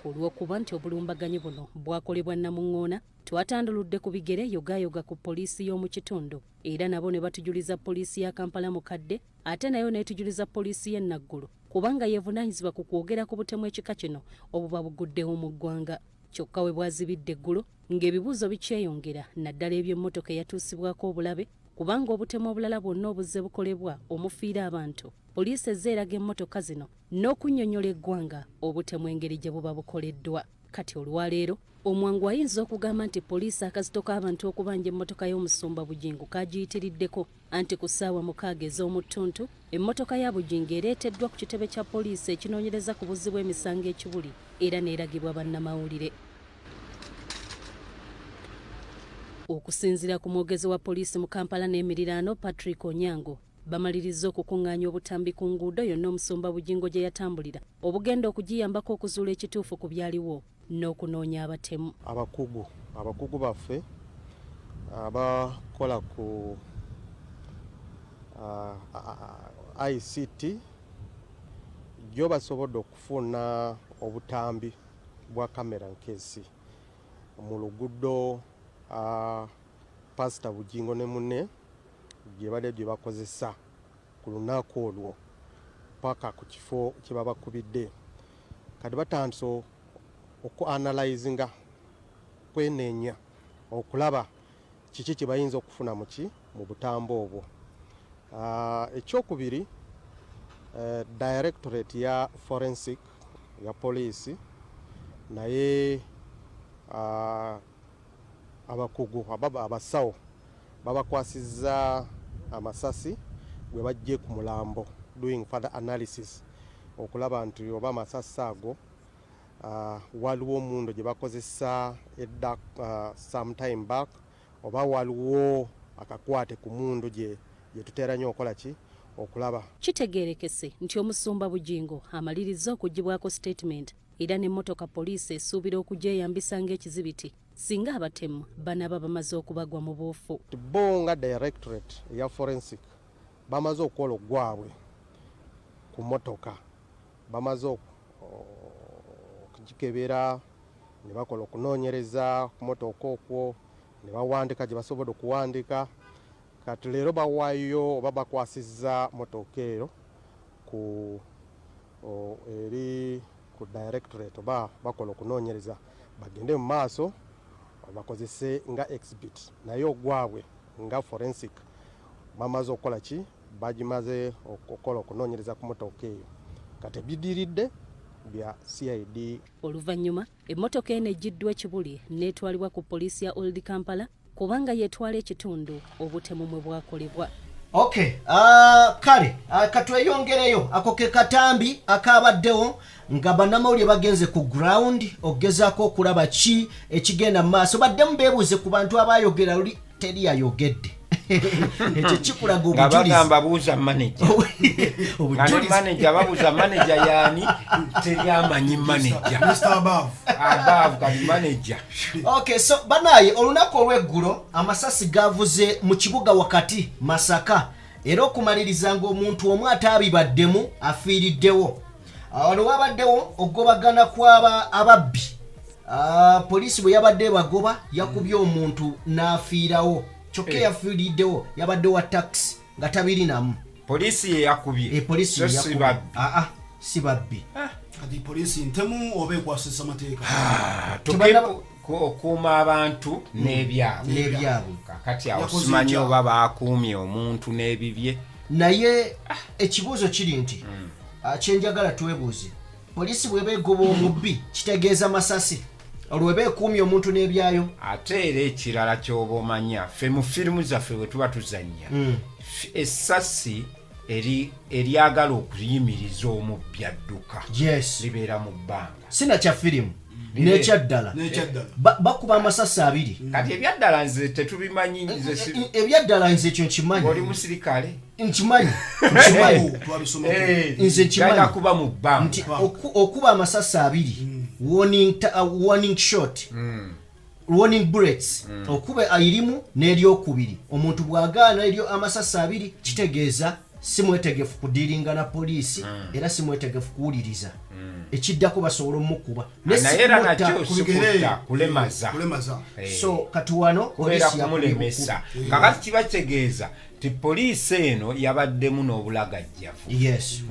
olw'okuba nti obulumbaganyi buno bwakolebwa Namuŋŋoona twatanduludde ku bigere yogayoga ku poliisi y'omu kitundu era nabo ne batujuliza poliisi ya Kampala mukadde ate nayo neetujuliza poliisi y'e Naggulu kubanga yeevunaanyizibwa ku kwogera ku butemu ekika kino obuba buguddewo mu ggwanga kyokka we bwazibidde eggulo ng'ebibuuzo bikyeyongera naddala eby'emmotoka eyatuusibwako obulabe kubanga obutemu obulala bwonna obuzze bukolebwa omufiira abantu poliisi ezze eraga emmotoka zino n'okunnyonnyola eggwanga obutemu engeri gye buba bukoleddwa kati olwaleero omwangu ayinza okugamba nti poliisi akazito k'abantu okubanja emmotoka y'omusumba Bugingo kagiyitiriddeko anti ku ssaawa 6 ez'omuttuntu emmotoka ya Bugingo ereeteddwa ku kitebe kya poliisi ekinoonyereza ku buzzi bw'emisango ekibuli era neeragibwa bannamawulire okusinziira ku mwogezi wa poliisi mu Kampala n'emiriraano Patrick Onyango bamaliriza okukuŋŋaanya obutambi ku nguudo yonna omusumba Bugingo gye yatambulira obugenda okugiyambako okuzuula ekituufu ku byaliwo n'okunoonya abatemu abakugu baffe abakola ku ICT jo basobodde okufuna obutambi bwa kamera nkesi mu luguudo Pastor Bugingo ne munne gye bakozesa ku lunaku olwo paka ku kifo kye babakubidde kati batandise okuanalyzinga kwenenya okulaba kiki kye bayinza okufuna mu butambo obwo. Ekyokubiri Directorate ya Forensic ya Police naye abakugu abasawo babakwasizza amasasi bwe bajje ku mulambo doing further analysis okulaba nti oba amasasi ago waliwo omundo gye bakozesa edda sometime back oba waliwo akakwate ku mundo gye tuteera nnyo okola ki okulaba. Kitegeerekese nti omusumba Bugingo amaliriza okugibwako statement era n'emmotoka poliisi esuubira okugyeyambisa ng'ekizibiti singa abatemu banaba bamaze okubagwa mu buufu. Bo nga Directorate ya Forensic bamaze okukola ogwabwe ku mmotoka bamaze okugikebera ne bakola okunoonyereza ku mmotoka okwo ne bawandika gye basobodde okuwandika kati leero bawaayo oba bakwasizza mmotoka eyo eri ku Directorate oba bakola okunoonyereza bagende mu maaso bakozese nga exhibit naye ogwabwe nga forensic bamaze okukola ki bagimaze okukola okunoonyereza ku mmotoka eyo kati ebidiridde bya CID. Oluvannyuma emmotoka eno ejjiddwa ekibuli n'etwalibwa ku poliisi ya Old Kampala kubanga yeetwala ekitundu obutemu mwe bwakolebwa. Okay, kale katweyongereyo ako ke katambi akabaddewo nga bannamawulire bagenze ku ground okugezaako okulaba ki ekigenda mu maaso baddemu beebuuze ku bantu abayogera luli teri yayogedde ekyo kikulaga obujulizi bagamba buuza manager obujulizi manager babuuza manager yaani teri amanyi manager Mr. Above kali manager. Okay, so banaye olunaku olw'eggulo amasasi gavuze mu kibuga wakati Masaka era okumaliriza ng'omuntu omu ataabibaddemu afiiriddewo. Wano wabaddewo okugobagana kw'aba ababbi. Poliisi bwe yabadde bagoba yakubye omuntu n'afiirawo. Kyokka yafiiriddewo yabadde wa taxi nga tabirinamu. Poliisi ye yakubye. Poliisi ye yakubye. Si babbi. Kati poliisi ntemu oba ekwasisa amateeka. Okuuma abantu n'ebyabwe. Kakati awo simanyi oba baakuumye omuntu n'ebibye. Naye ekibuuzo kiri nti kyenjagala twebuuze. Poliisi bw'eba egoba omubbi kitegeeza masasi. Olw'eba ekuumye omuntu n'ebyayo. Ate era ekirala ky'oba omanya ffe mu firimu zaffe bwe tuba tuzannya essasi eryagala okuyimiriza omubbi adduka libeera mu bbanga. Sinakya firimu n'ekyaddala bakuba amasasi abiri. Kati ebyaddala nze tetubimanyi. Ebyaddala nze ekyo nkimanyi. Oli musirikale? Nkimanyi. Nze nkimanyi kuba mu bbanga nti okuba amasasi abiri warning shot warning bullets okuba ayirimu n'eryokubiri omuntu bw'agaana eryo amasasi abiri kitegeeza si mwetegefu kudiringa na poliisi era si mwetegefu kuwuliriza ekiddako basobola omukuba kulemaza. So kati wano poliisi yakulemesa kakati kiba kitegeeza ti poliisi eno yabaddemu n'obulagajjavu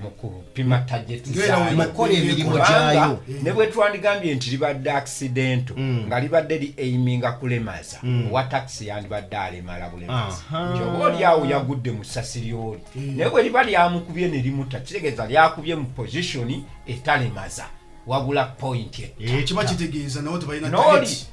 mu kupima tageti mukola emirimu gyayo ne bwe twandigambye nti libadde accidento nga libadde li aiminga kulemaza owa taxi yandibadde alemala bulemaza kyoba oli awo yagudde mu ssasi lyoli naye bwe liba lyamukubye ne limuta kitegeeza lyakubye mu positioni etalemaza wabula point kiba kitegeeza nawo tebalina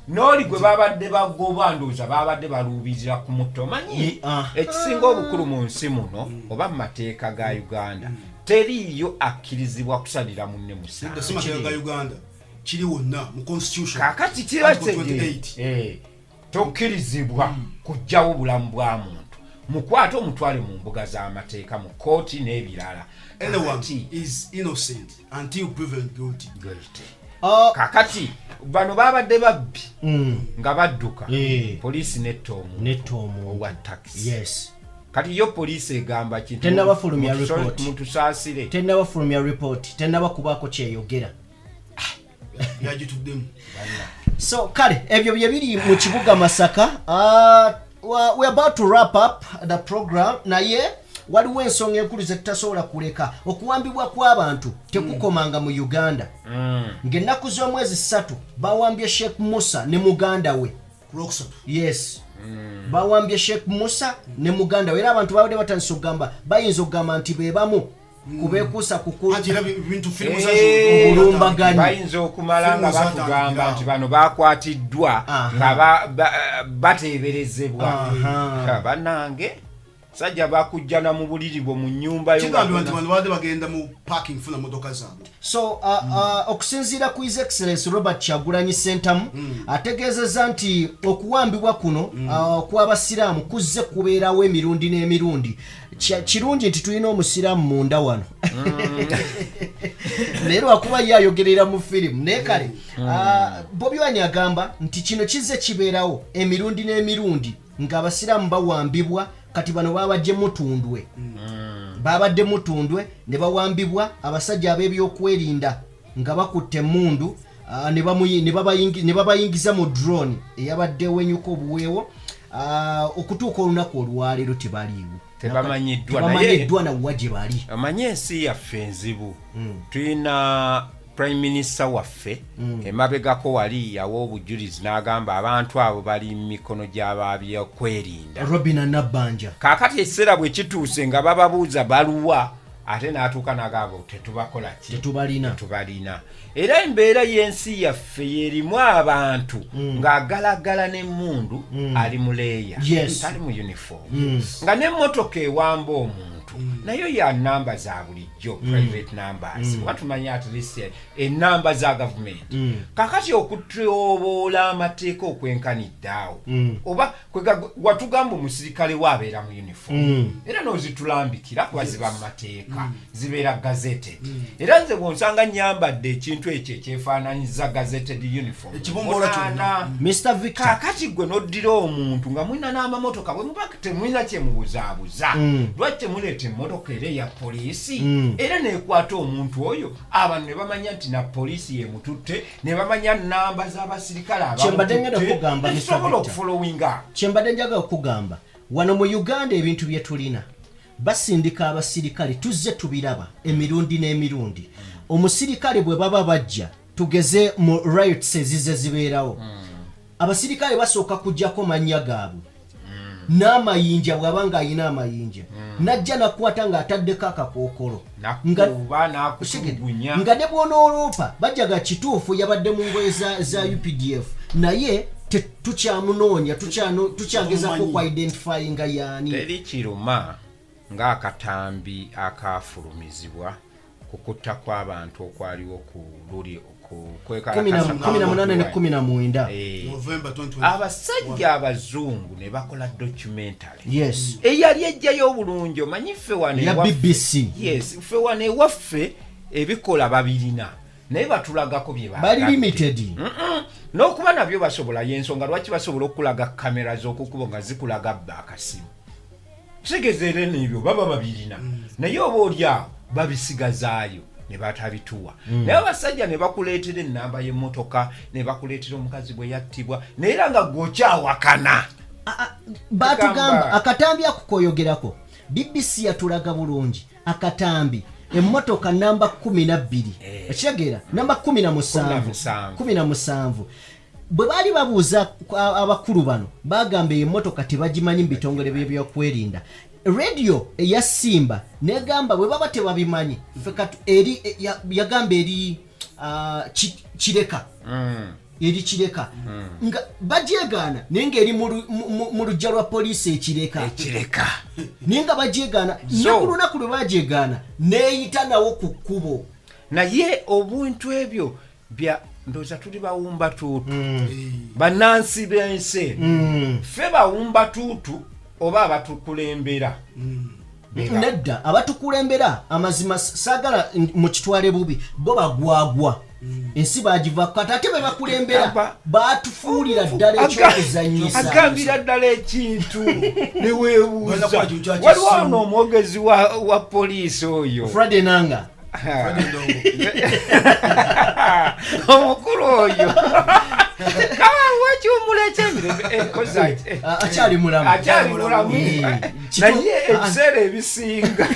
n'oli gwe babadde bagoba ndowooza babadde baluubirira ku mutto omanyi ekisinga obukulu mu nsi muno oba mu mateeka ga Uganda teriiyo akkirizibwa kusalira munne musango. Kiri wonna mu constitution kakati kiba tokkirizibwa kuggyawo bulamu bwa muntu mukwate omutwale mu mbuga z'amateeka mu kooti n'ebirala. Anyone is innocent until proven guilty. kakati bano babadde babbi nga badduka poliisi nettomu owa taxi. Yes. Kati yo poliisi egamba kintu tennabafulumya report mutusaasire tennabafulumya report tennabakubaako kyeyogera yagituddemu. So kale ebyo bye biri mu kibuga Masaka. We're about to wrap up the program. Naye waliwo ensonga enkulu ze tutasobola kuleka. Okuwambibwa kw'abantu tekukomanga mu Uganda. Ng'ennaku z'omwezi 3 bawambye Sheikh Musa ne muganda we. Yes. Bawambye Sheikh Musa ne muganda we. Era abantu babadde batandise okugamba bayinza okugamba nti be bamu kubekuusa kukulumbaganya bayinza okumala nga batugamba nti bano bakwatiddwa nga bateeberezebwa. Bannange sajja bakujjana mu buliri bwo mu nnyumba yo kigambibwa nti bano badde bagenda mu parking funa motoka zaabwe. So okusinziira ku His Excellency Robert Kyagulanyi Ssentamu ategeezezza nti okuwambibwa kuno kw'abasiraamu kuzze kubeerawo emirundi n'emirundi. Kirungi nti tulina omusiraamu munda wano leero akuba yayogerera mu firimu naye kale Bobi Wine agamba nti kino kizze kibeerawo emirundi n'emirundi ng'abasiraamu bawambibwa. Kati bano babajje mutundwe babadde mutundwe ne bawambibwa abasajja ab'ebyokwerinda nga bakutte emmundu ne babayingiza mu drone eyabadde wenyuka obuweewo okutuuka olunaku olwaleero tebaliiwo tebamanyiddwa nawwa gye bali. Amanye ensi yaffe enzibu tulina Prime Minister waffe emabegako wali yawa obujulizi n'agamba abantu abo bali mu mikono gy'ababyokwerinda Robina Nabbanja. Kaakati ekiseera bwe kituuse nga bababuuza baluwa ate n'atuuka n'agamba tetubakola ki tetubalina. Era embeera y'ensi yaffe yerimu abantu ng'agalagala n'emmundu ali mu leeya tali mu uniform nga n'emmotoka ewamba omuntu nayo ya namba za bulijjo private numbers watumanya at least enamba za government. Kakati okutyoboola amateeka okwenkaniddeawo oba watugamba omusirikale waabeera mu uniform era n'ozitulambikira kuba ziba mu mateeka zibeera gazetted. Era nze bw'onsanga nyambadde ekintu ekyo ekyefaananyiza gazetted uniform Mr. Victor. Kakati gwe n'oddira omuntu nga mulina n'amamotoka bwe muba temulina kyemubuzaabuza lwaki temuleeta emmotoka era eya poliisi era neekwata omuntu oyo abantu ne bamanya nti na poliisi yemututte ne bamanya namba z'abasirikale abamututte okufolowinga. Kyembadde njagala okugamba wano mu Uganda ebintu bye tulina basindika abasirikale tuzze tubiraba emirundi n'emirundi. Omusirikale bwe baba bajja tugeze mu riots ezize zibeerawo abasirikale basooka kujjako mannya gaabwe n'amayinja bw'abanga ayina amayinja najja nakwata ng'ataddeko akakookolo nga ne bw'onooloopa bajjaga kituufu yabadde mu ngoye za UPDF naye tukyamunoonya tukyagezako ku identifyinga yaani. Teri kiruma ng'akatambi akafulumizibwa kukutta kw'abantu okwaliwo ku luli 18 ne 19 abasajja abazungu ne bakola documentary yes eyali ejjayo obulungi omanyi ffe wane ya BBC yes ffe wane waffe ebikola babirina naye batulagako bye bali limited n'okuba nabyo basobola y'ensonga lwaki basobola okulaga kamera z'okukuba nga zikulaga bakasimu kitegezeera n'ebyo baba babirina naye oba olyawo babisigazaayo ne batabituwa naye abasajja ne bakuleetera ennamba y'emmotoka ne bakuleetera omukazi bwe yattibwa naye era nga gwokyawakana batugamba akatambi akukoyogerako BBC yatulaga bulungi akatambi emmotoka namba 12 ekitegeera namba 17 bwe baali babuuza abakulu bano bagamba emmotoka tebagimanyi mu bitongole by'ebyokwerinda. Radio eya Simba negamba bwe baba tebabimanyi eri yagamba eri kireka eri kireka nga bajegaana nenga eri mu lujja lwa poliisi ekireka nenga bajegaana naku lwe bajegaana neeyita nawo ku kkubo naye obuntu ebyo bya ndoza tuli bawumba tuutu bannansi b'ensi ffe bawumba tuutu oba abatukulembera nedda abatukulembera amazima saagala mu kitwale bubi bo bagwagwa ensi bagivako kati ate be bakulembera batufuulira ddala ekyokuzanyisa agambira ddala ekintu neweebuuza waliwo ono omwogezi wa poliisi oyo Friday Nanga omukulu oyo wakiwumula ekyemirembe akyali mulamu naye ebiseera ebisinga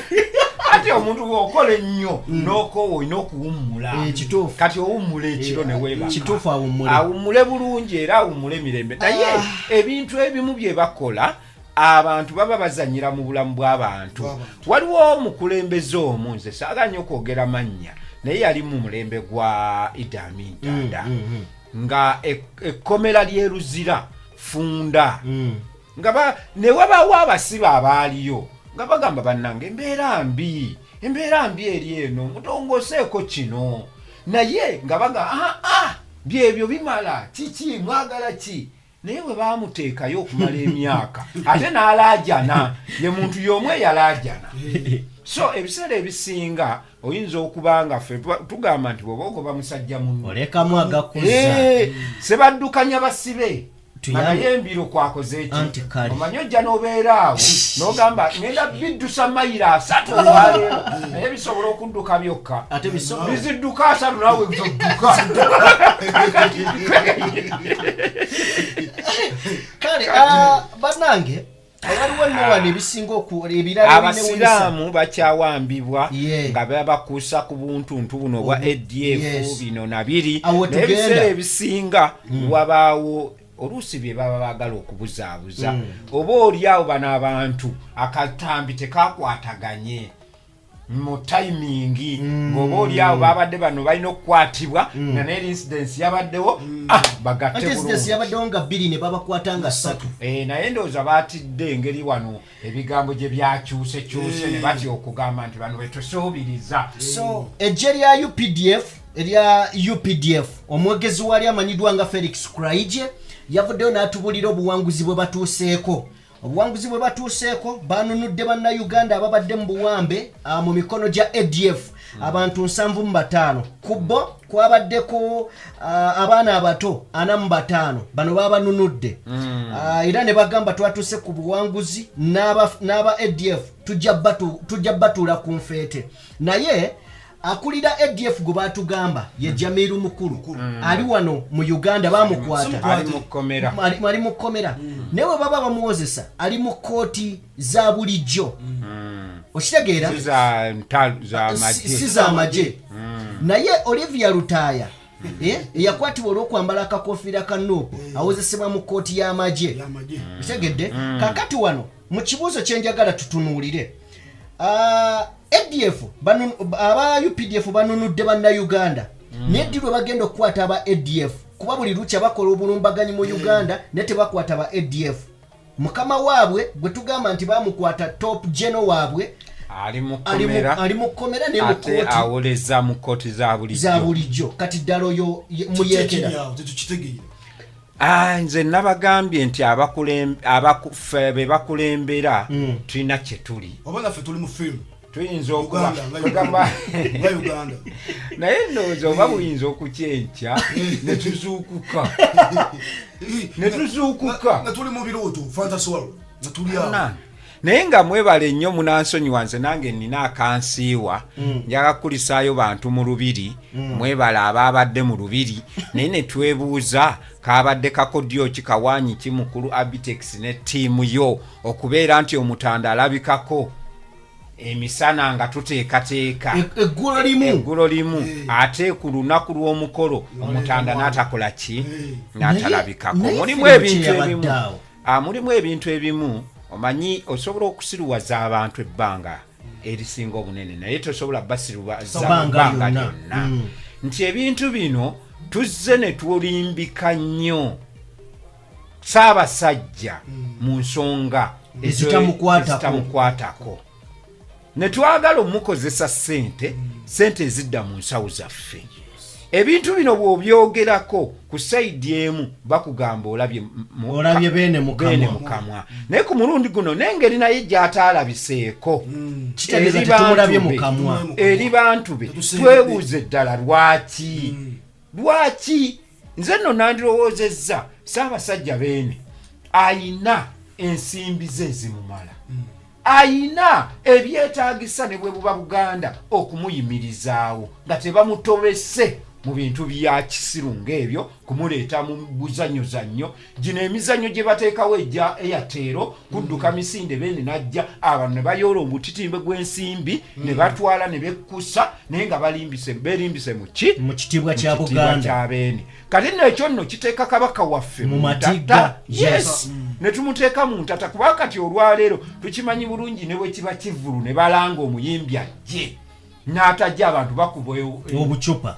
ati omuntu bw'okola ennyo n'okoowa olina okuwummula kati owummula ekiro ne weebaka awummule bulungi era awummule emirembe naye ebintu ebimu bye bakola abantu baba bazanyira mu bulamu bw'abantu waliwo omukulembeze omu nze saaganya okwogera mannya naye yali mu mulembe gwa Idi Amin Dada nga ekkomera lyeruzira funda nga ne wabaawo abasibe abaaliyo nga bagamba bannange embeera mbi eri eno mutongoseeko kino naye nga baga byebyo bimala kiki mwagala ki naye bwe baamuteekayo okumala emyaka ate n'alaajana ye muntu y'omu eyalaajana so ebiseera ebisinga oyinza okuba nga ffe tugamba nti bw'oba ogoba musajja munno olekamu agakuza sebaddukanya basibe naye embiro kwakoze eki omanyi ojja n'obeera awo n'ogamba ngenda biddusa mayiro 3 olwaleero naye bisobola okudduka byokka bizidduka 3 naawe zodduka kale bannange waliwo nowano ebisinga abasiraamu bakyawambibwa nga babakuusa ku buntuntu buno obwa ADF bino nabiri naye ebiseera ebisinga wabaawo oluusi bye baba baagala okubuzaabuza oba oli awo bano abantu akatambi tekakwataganye mu tayimingi ng'oba oli awo babadde bano balina okukwatibwa nga n'erinsidensi yabaddewo bagatte bulungi yabaddewo nga 2 ne babakwata nga 3 naye ndowooza baatidde engeri wano ebigambo gye byakyusekyuse ne batya okugamba nti bano betusuubiriza so ejje lya UPDF omwogezi wali amanyiddwa nga Felix Kraije yavuddeyo n'atubulira obuwanguzi bwe batuuseeko banunudde bannayuganda ababadde mu buwambe mu mikono gya ADF abantu 75 kubbo kwabaddeko abaana abato 45 bano babanunudde era ne bagamba twatuuse ku buwanguzi n'aba ADF tujja batuula ku nfeete naye akulira ADF gwe batugamba ye Jamiru mukulu ali wano mu Uganda bamukwata ali mu kkomera newe baba bamuwozesa ali mu kooti za bulijjo okitegeera si za maje naye Olivia Lutaya eyakwatibwa olw'okwambala akakofiira ka Nuupu awozesebwa mu kooti y'amaje okitegedde kakati wano mu kibuuzo kye njagala tutunuulire ADF aba UPDF banunudde bannayuganda naye ddi lwe bagenda okukwata aba ADF kuba buli lukya bakola obulumbaganyi mu Uganda ne tebakwata aba ADF mukama waabwe gwe tugamba nti bamukwata top general waabwe ali mu kkomera ne mu kooti awoleza mu kooti za bulijjo kati ddala oyo muyeekera nze nabagambye nti abakufe be bakulembera tulina kye tuli oba naffe tuli mu film tuyinza okugamba naye ndowooza oba buyinza okukyenkya netuzuukuka natuli mu birooto fantasy world natuli awo naye nga mwebale nnyo munansonyiwa nze nange nina akansiiwa njaga kukulisaayo bantu mu lubiri mwebale abaabadde mu lubiri naye ne twebuuza kaabadde kakodyo ki kawaanyi ki mukulu Abitex ne ttiimu yo okubeera nti omutanda alabikako emisana nga tuteekateeka eggulo limu ate ku lunaku lw'omukolo omutanda n'atakola ki n'atalabikako mulimu ebintu ebimu omanyi osobola okusiruwaza abantu ebbanga erisinga obunene naye tosobola basiruwaza ebbanga lyonna nti ebintu bino tuzze ne tulimbika nnyo Ssaabasajja mu nsonga ezitamukwatako ne twagala omukozesa ssente ezidda mu nsawo zaffe ebintu bino bw'obyogerako ku sayidi emu bakugamba olabye beene mukamwa naye ku mulundi guno n'engeri naye gy'ataalabiseeko eri bantu be twebuuze ddala lwaki lwaki nze nno nandirowoozezza Ssaabasajja Beene ayina ensimbi ze ezimumala ayina ebyetaagisa ne bwe buba Buganda okumuyimirizaawo nga tebamutobese mu bintu bya kisiru ng'ebyo kumuleeta mu buzanyozannyo gino emizannyo gye bateekawo ejja eyateero kudduka misinde Beene najja abantu ne bayoola omutitimbe gw'ensimbi ne batwala ne bekkusa naye nga berimbise mu kitiibwa kya Buganda Beene kati nno ekyo nno kiteeka kabaka waffe mu matiga yes ne tumuteeka mu ntata kuba kati olwaleero tukimanyi bulungi ne bwe kiba kivulu ne balanga omuyimbi ajje n'atajja abantu bakuba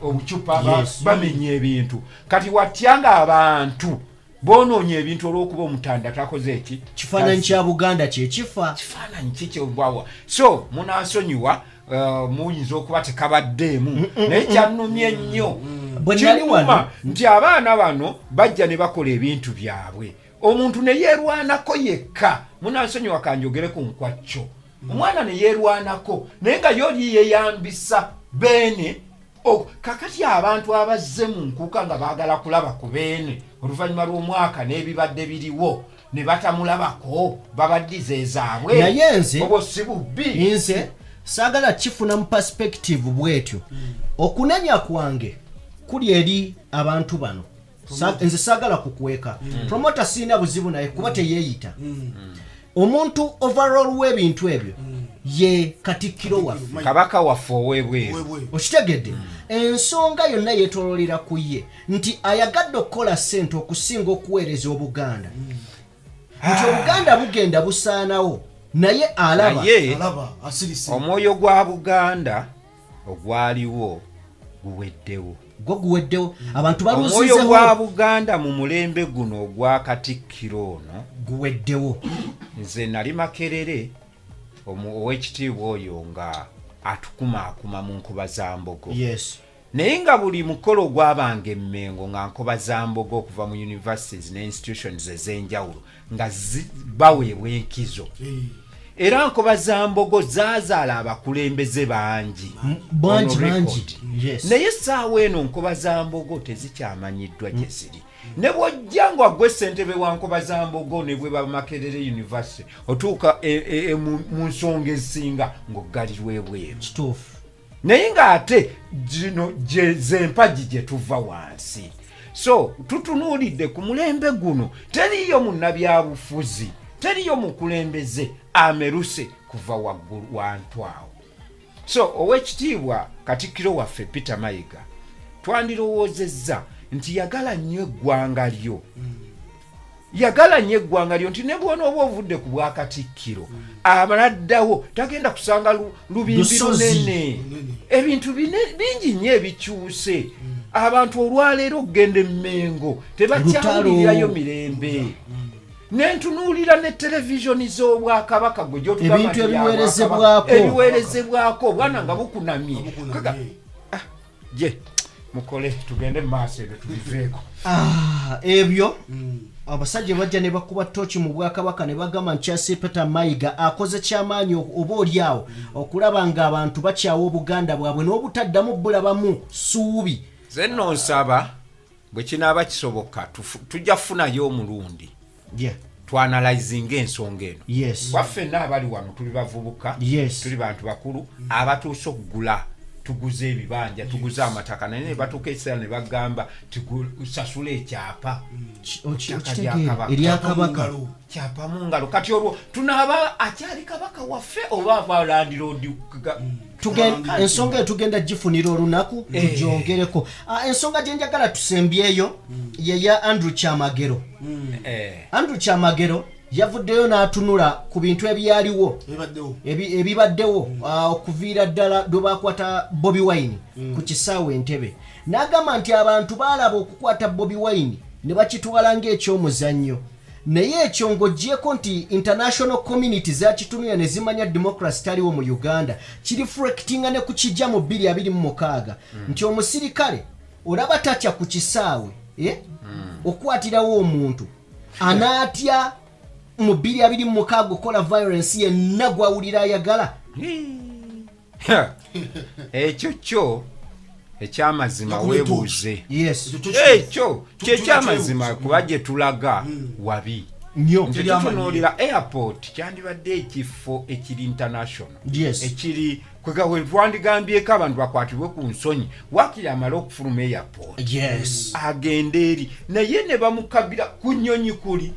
obucupa bamenya ebintu kati watyanga abantu boonoonya ebintu olw'okuba omutanda takoze eki kifaananyi kya Buganda kyekifa kifaananyi kikyobwawa so munansonyiwa muyinza okuba tekabaddeemu naye kyannumye ennyo kinuma nti abaana bano bajja ne bakola ebintu byabwe omuntu ne yeerwanako yekka munansonyiwa kanjogere ku nkwacco omwana ne yeerwanako naye nga yoli yeyambisa Beene kakati abantu abazze mu nkuka nga baagala kulaba ku Beene oluvannyuma lw'omwaka n'ebibadde biriwo ne batamulabako babaddiza ezaabwe naye nze obwo si bubbi nze saagala kifuna mu perspective bwetyo okunenya kwange kuli eri abantu bano nze saagala kukweka promota sirina buzibu naye kuba teyeeyita omuntu overall w'ebintu ebyo ye Katikkiro waffe kabaka waffe ow'ebweru okitegedde ensonga yonna yeetololera ku ye nti ayagadde okukola ssente okusinga okuweereza Obuganda nti Obuganda bugenda busaanawo naye alaba asirise omwoyo gwa Buganda ogwaliwo guweddewo abantu baluzizeho omwoyo gwa Buganda mu mulembe guno ogwa Katikkiro ono guweddewo nze nali Makerere ow'ekitiibwa oyo nga atukumaakuma mu nkuba za Mbogo naye nga buli mukolo gwabanga Emmengo nga nkuba za Mbogo okuva mu universities ne institutions ez'enjawulo nga baweebwa enkizo era nkuba za Mbogo zaazaala abakulembeze bangi naye essaawa eno nkuba za Mbogo tezikyamanyiddwa gye ziri ne bw'ojja ng'agwe ssentebe wa nkuba za Mbogo ne bwe Makerere University otuuka mu nsonga ezisinga ng'oggalirwa ebweru naye ng'ate gino z'empagi gye tuva wansi so tutunuulidde ku mulembe guno teriyo munnabyabufuzi teriyo mukulembeze ameruse kuva waggulu wantu awo so ow'ekitiibwa Katikkiro waffe Peter Mayiga twandirowoozezza nti yagala nnyo eggwanga lyo nti ne bw'onooba ovudde ku bwa Katikkiro abaladdawo tagenda kusanga lubimbi lunene ebintu bingi nnyo ebikyuse abantu olwaleero okugenda Emmengo tebakyawulirirayo mirembe nentunuulira ne televisioni z'Obwakabaka gwe ebintu ebiweerezebwako obwana nga bukunamye je mukole tugende mu maaso ebyo tubiveeko ebyo abasajja bajja ne bakuba tooki mu Bwakabaka ne bagamba nti Charles Peter Mayiga akoze kyamaanyi oba oliawo okulaba ng'abantu bakyawa Obuganda bwabwe n'obutaddamu bulabamu ssuubi ze nno nsaba bwe kinaaba kisoboka tujja kufunayo omulundi twanalizinga ensonga eno waffenna abali wano tuli bavubuka tuli bantu bakulu abatuuse okugula tuguze ebibanja tuguze amataka naye batuuka ekiseera ne bagamba tusasule ekyapa eryakabaka kyapa mu ngalo kati olwo tunaaba akyali kabaka waffe oba abalandiroodi ensonga etugenda gifunira olunaku tugyongereko ensonga gye njagala tusembyeyo yeya Andrew Kyamagero yavuddeyo n'atunula ku bintu ebyaliwo ebibaddewo okuviira ddala lwe bakwata Bobi Wine ku kisaawe Entebbe n'agamba nti abantu baalaba okukwata Bobi Wine ne bakitwala ng'ekyomuzannyo naye ekyo ng'oggyeko nti international community zakitunula ne zimanya democracy taliwo mu Uganda kiriflectinga ne ku kijja mu 2026 nti omusirikale olaba tatya ku kisaawe okwatirawo omuntu anaatya mu 2026 okola violence yenna gwawulira ayagala ekyo kyo ekyamazima weebuuze ekyo kyekyamazima kuba gye tulaga wabi nti tutunuulira airport kyandibadde ekifo ekiri international ekiri kwegawe twandigambyeko abantu bakwatibwe ku nsonyi wakiri amala okufuluma airport agenda eri naye ne bamukabira ku nnyonyi kuli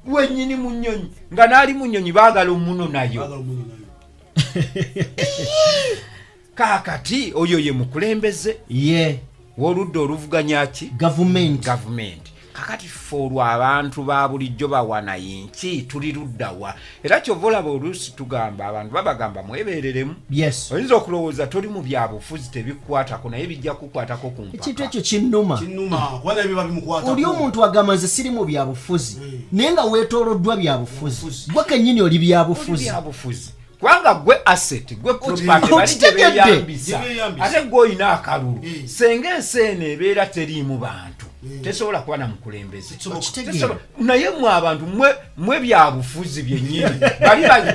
wenyini mu nnyonyi nga naali mu nnyonyi baagala omuno nayo kaakati oyo ye mukulembeze w'oludda oluvuganya ki gavumenti kakati ffe olwo abantu ba bulijjo bawana yinki tuli luddawa era kyova olaba oluusi tugamba abantu babagamba mwebeereremu oyinza okulowooza toli mu byabufuzi tebikukwatako naye bijja kukwatako ku mpaka ekintu ekyo kinnuma oli omuntu agamba nze siri mu byabufuzi naye nga weetooloddwa byabufuzi gwe kennyini oli byabufuzi kubanga gwe asset gwe property bali tebeyambisa ate gwe olina akalulu senga ensi eno ebeera teriimu bantu tesobola kuba na mukulembeze naye mwe abantu mwe byabufuzi byennyini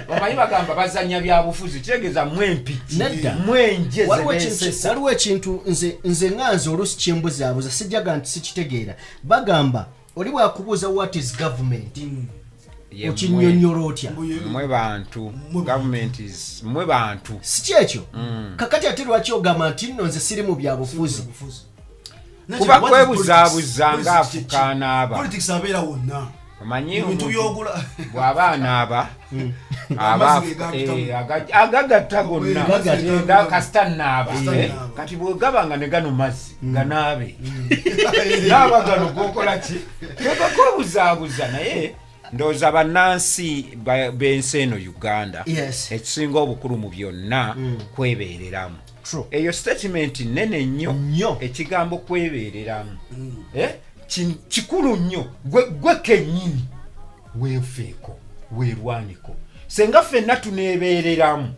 bamanyi bagamba bazanya byabufuzi kitegeeza mwempiki mwenje waliwo ekintu nze nganze oluusi kyembuzaabuza sijjaga nti sikitegeera bagamba oli bwakubuuza what is government okinyonyola otya mwe bantu government is mwe bantu si ekyo kakati ate lwaki ogamba nti nno nze siri mu byabufuzi kuba kwebuzaabuza ng'afukaana aba omanyi bw'aba anaaba agagatta gonna kasita naaba kati bwegaba nga ne gano mazzi ganaabe naaba gano gokola ki gebakwebuzaabuza naye ndowooza bannansi b'ensi eno Uganda ekisinga obukulu mu byonna kwebeereramu eyo statement nene nnyo ekigambo kwebeereramu kikulu nnyo gwe kennyini weefeeko weerwaniko senga ffenna tuneebeereramu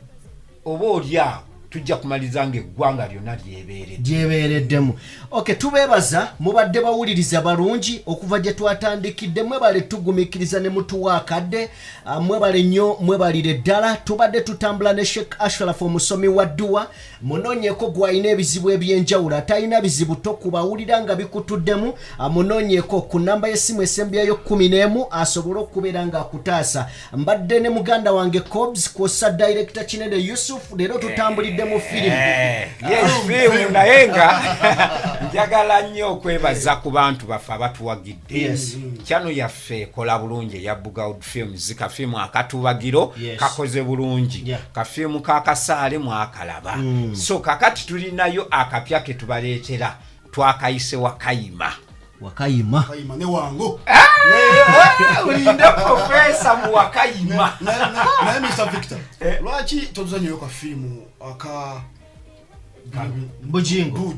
oba olyawo tujja kumaliza ng'eggwanga lyonna lyebeereddemu tubeebaza mubadde bawuliriza balungi okuva gye twatandikidde mwebale tugumiikiriza ne mutuwa akadde mwebale nnyo mwebalire ddala tubadde tutambula ne Sheikh Ashraf omusomi wa dduwa munoonyeeko gw'alina ebizibu ebyenjawulo atalina bizibu tokubawulira nga bikutuddemu munoonyeeko ku nnamba y'essimu esembyayo 11 asobole okubeera ng'akutaasa mbadde ne muganda wange Cobbs kwossa director Kinene Yusuf leero tutambulidde mu firimu naye nga njagala nnyo okwebaza ku bantu baffe abatuwagidde kyano yaffe ekola bulungi eya Bugaud Films kafiimu akatubagiro kakoze bulungi kafiimu kakasaale mwakalaba so kakati tulinayo akapya ke tubaleetera twakayise wakayima ne wango ulinde profesa mu wakayima naye Mr. Victor lwaki tozanyeyo ka filmu aka Bujingo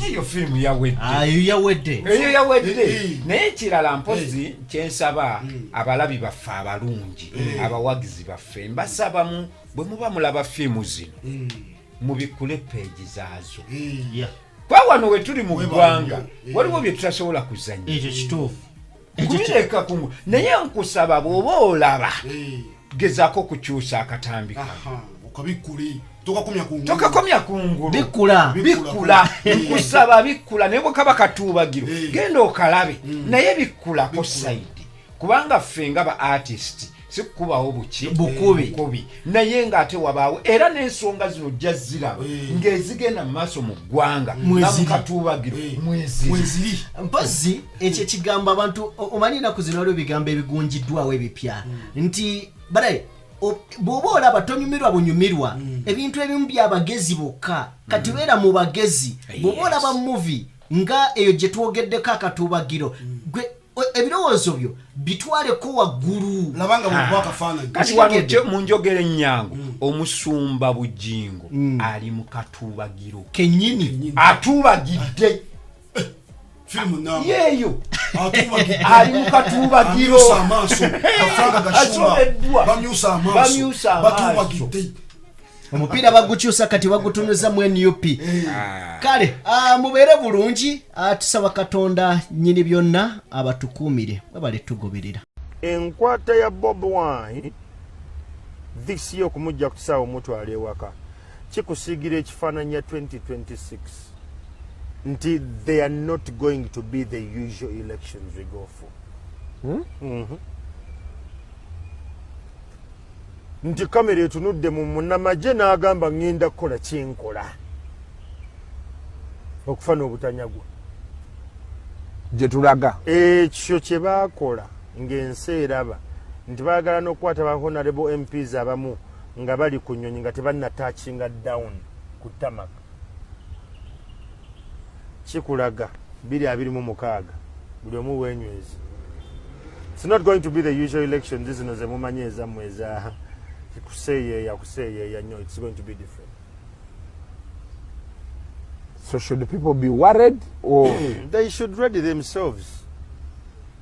iyo filmu yawedde eyo yawedde naye kirala mpozi kyensaba abalabi baffe abalungi abawagizi baffe mbasabamu bwe muba mulaba filmu zino mubikule peegi zaazo kwa wano we tuli mu ggwanga waliwo bye tutasobola kuzanya ekyo kituufu kubireka kumu naye nkusaba bw'oba olaba gezaako kukyusa akatambi okabikuli tokakomya kungulu bikula nkusaba bikula naye bwekaba katuubagiro genda okalabe naye bikulako saidi kubanga ffe nga ba artist sikubawo bukubi naye ng'ate wabaawo era n'ensonga zino jja ziraba ng'ezigenda mu maaso mu ggwanga namukatuubagiro mweziri mpozi ekyo ekigambo abantu omanyi ennaku zino waliwo ebigambo ebigunjiddwawo ebipya nti balaye bw'oba olaba tonyumirwa bunyumirwa ebintu ebimu byabagezi bokka kati beera mu bagezi bw'oba olaba muvi nga eyo gye twogeddeko akatuubagiro gwe ebirowoozo byo bitwaleko waggulu labanga bw'okuba akafaananyi kati wano mu njogera ennyangu omusumba Bujingo ali mu katuubagiro kennyini atuubagidde filimu namba yeeyo ali mu katuubagiro bamyusa amaaso batuubagidde omupiira bagukyusa kati bagutunuza mu NUP kale mubeere bulungi tusaba Katonda nnyini byonna abatukuumire babale tugoberera enkwata ya Bobi Wine this year okumujja ku kisaawe omutwala ewaka kikusiigira ekifaananyi 2026 nti they are not going to be the usual elections we go for. Nti kamera etunudde mu munnamagye n'agamba ngenda kukola kyenkola okufana obutanyagwa gye tulaga ekyo kye baakola ng'ensi eraba nti baagala n'okukwata ba honorable MPs abamu nga bali ku nnyonyi nga tebannatachinga down ku tamaka kikulaga 2026 buli omu wenywezi. It's not going to be the usual elections zino ze mumanyi ezammwe eza kuseeyeeya. No, it's going to be different. So should the people be worried or they should ready themselves?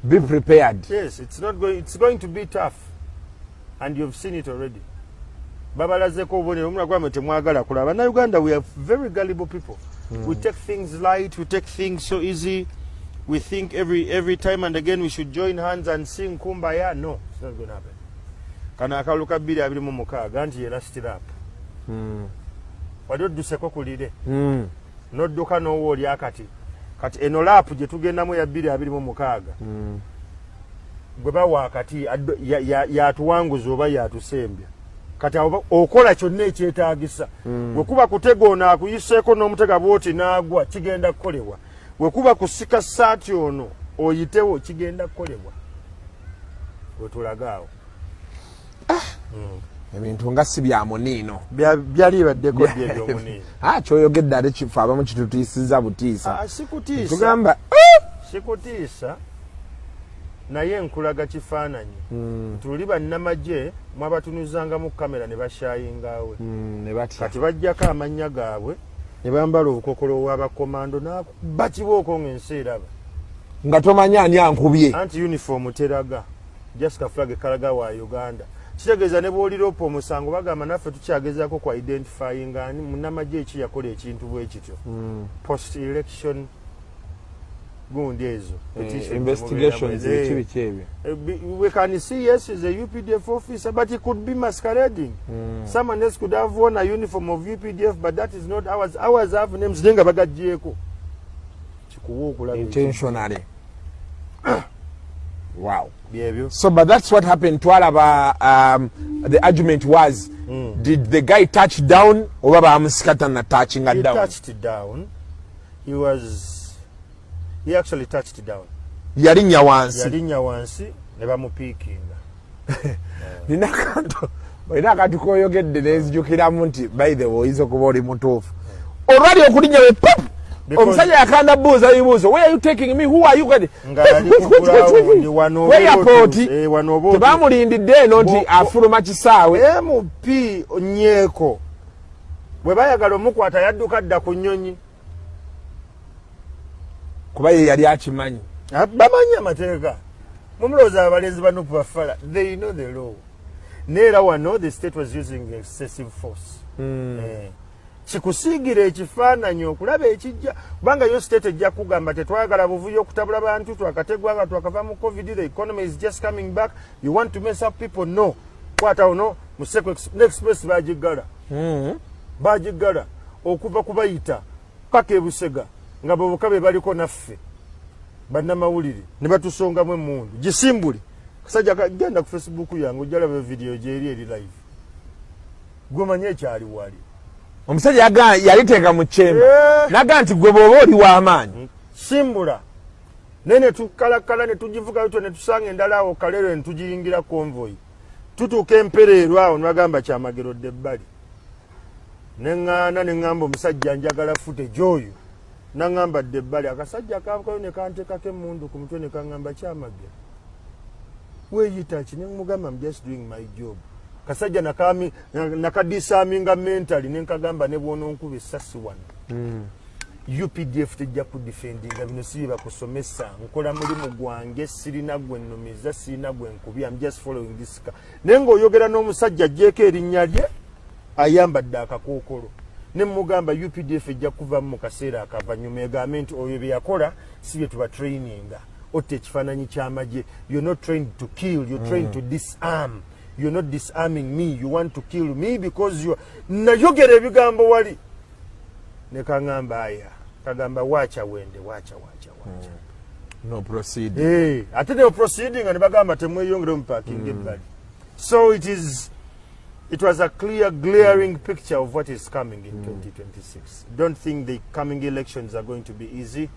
Be prepared. Yes, it's going to be tough. And you've seen it already. Babalazeko obonero omulagwa temwagala kulaba. Na Uganda we are very gullible people. We take things light, we take things so easy. We think every time and again we should join hands and sing kumbaya. No, it's not going to happen. Kana akaluka 2026 nti yera stirap. Wadde odduseko kulire. Nodduka n'owooli akati. Kati eno laapu gye tugendamu ya 2026. Gwe bawa akati yatuwanguza oba yatusembya. Kati okola kyonna ekyetaagisa. Bwe kuba kutega ono akuyiseeko n'omutega bwoti n'agwa kigenda kukolebwa. Bwe kuba kusika ssaati ono oyitewo kigenda kukolebwa. Bwe tulagaawo. Ebintu nga si bya muniino byali baddeko by'ebyomuniino. Kyoyogedde ate kifa abamu kitutiisizza butiisa. Sikutiisa. Tugamba sikutiisa naye nkulaga kifaananyi. Tuli bannamagye mwabatunuzanga mu kamera ne basyayingawe. Kati bajjako amannya gaabwe ne bambala obukokolo bw'abakomando n'abakibooko ng'ensi eraba. Nga tomanya ani ankubye. Anti uniform teraga. Just ka flag kalaga wa Uganda. Kitegeeza ne bw'oliropa omusango bagamba naffe tukyagezaako ku identifying ani munnamagye eki yakola ekintu bwe kityo. Post election gundi ezo. Investigations biki ebyo. We can see yes is a UPDF officer but he could be masquerading. Someone else could have worn a uniform of UPDF but that is not ours. Ours have names denga bagajjeko. Kikuwa okulaba intentionally. Wow. So, but that's what happened to Alaba. The argument was, did the guy touch down or Baba touching down? He touched down. He actually touched down. Yarinya wansi. Never mu peeking. Nina kantu koyogedde nezijukiramu nti by the way izo kuba oli mutuufu. Olwali okulinya we pop! Omusajja yakanda buuza bibuuzo. Where are you taking me? Who are you going? Where airport? Tebamulindidde eno nti afuluma kisaawe. MP Onyeko. Bwe bayagala omukwata yadduka dda ku nnyonyi. Kuba ye yali akimanyi. Bamanyi amateeka. Mumulowooza abalenzi bano bafala. They know the law. Neera wano the state was using excessive force. Kikusiigira ekifaananyi okulaba ekijja kubanga yo state ejja kugamba tetwagala buvuyo okutabula bantu twakategwa nga twakava mu covid, the economy is just coming back, you want to mess up people. No, kwata ono Museko Express bagiggala okuva kubayita paka ebusega nga bobukabe baliko naffe bannamawulire ne batusongamu emmundu gisimbule. Kasajja genda ku Facebook yange ojjalaba video gyeri eri live gwemanye ekyali wali. Omusajja yaliteeka mu kyemba naga nti gwe bw'oba oli w'amaanyi simbula nene tukalakala ne tugivuga ne tusanga endala awo kalero ne tugiyingira convoy tutuuka empereerwa awo ne bagamba kyamagerodde ebbali ne ŋŋamba omusajja njagala footage oyo n'aŋŋamba dde ebbali akasajja kaakayo ne kanteekako emmundu ku mutwe ne kaŋŋamba kyamagero weeyita ki ne mugamba I'm just doing my job. Kasajja nakadisaminga mentally nenkagamba ne bwononkuba essasi wano. UPDF tejja kudefendinga bino si bakusomesa nkola mulimu gwange sirina gwe nnomiza sirina gwe nkubi. I'm just following this car. Nengo oyogera n'omusajja ajjeeko erinnya lye ayambadde akakookolo ne mugamba UPDF ejja kuva mu kaseera akavanyuma egambe nti oyo bye yakola si bye tuba traininga. Otte ekifaananyi ky'amagye. You're not trained to kill, you're trained to disarm. You're not disarming me. You want to kill me because you nayogera ebigambo wali. Ne kaŋŋamba aya kagamba wacha wende wacha no proceed ate ne proceeding and bagamba temweyongere mu parking ebbali. So it was a clear glaring picture of what is coming in 2026. Don't think the coming elections are going to be easy.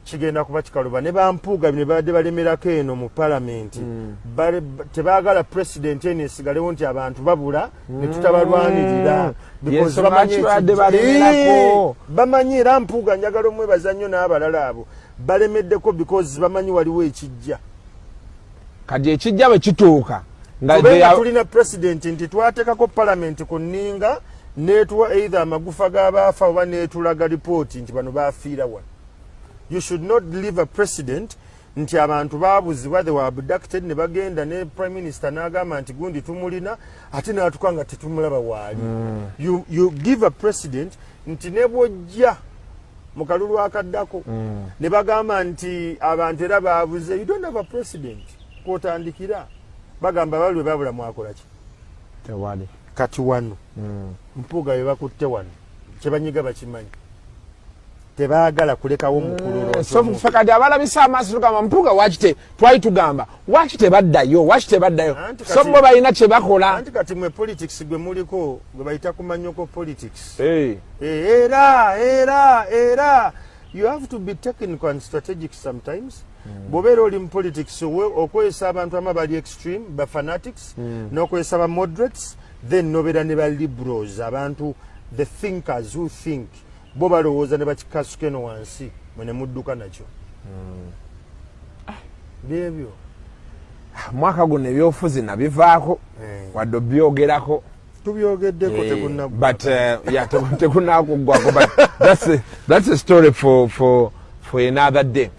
Kigenda kuba kikaluba ne bampuuga ne badde balemerako eno mu parliament tebaagala president ene esigalewo nti abantu babula ne tutabalwanirira because bamanyi era mpuuga njagala omwebaza nnyo n'abalala abo balemeddeko because bamanyi waliwo ekijja kati ekijja bwe kituuka nga tulina president nti twateekako parliament ku nninga neetuwa either amagufa g'abaafa oba neetulaga ripooti nti bano baafiira wano. You should not leave a president nti abantu babuzibwa they were abducted ne bagenda ne prime minister n'agamba nti gundi tumulina ate n'atuka nga tetumulaba waali. You give a president nti ne bw'ojja mu kalulu akaddako ne bagamba nti abantu era babuze. You don't have a president kwotandikira bagamba balwe babula mwakola ki tewali kati wano mpuuga bye bakutte wano kyebanyiga bakimanyi tebaagala kulekawo mukulu so fakati abalabisa amaaso tugamba mpuuga wakite twali tugamba wakite baddayo so bo balina kye bakola anti kati mwe politics gwe muliko gwe bayita kumanyoko politics era you have to be technical and strategic sometimes. Bobeera oli mu politics okwesa abantu amabali extreme ba fanatics n'okwesa ba moderates then nobeera ne ba liberals abantu the thinkers who think bo balowooza ne bakikasuka eno wansi mwe ne mudduka nakyo byebyo. Mwaka guno ebyobufuzi nabivaako wadde obyogerako tubyogeddeko tekunakuggwako but that's a story for another day.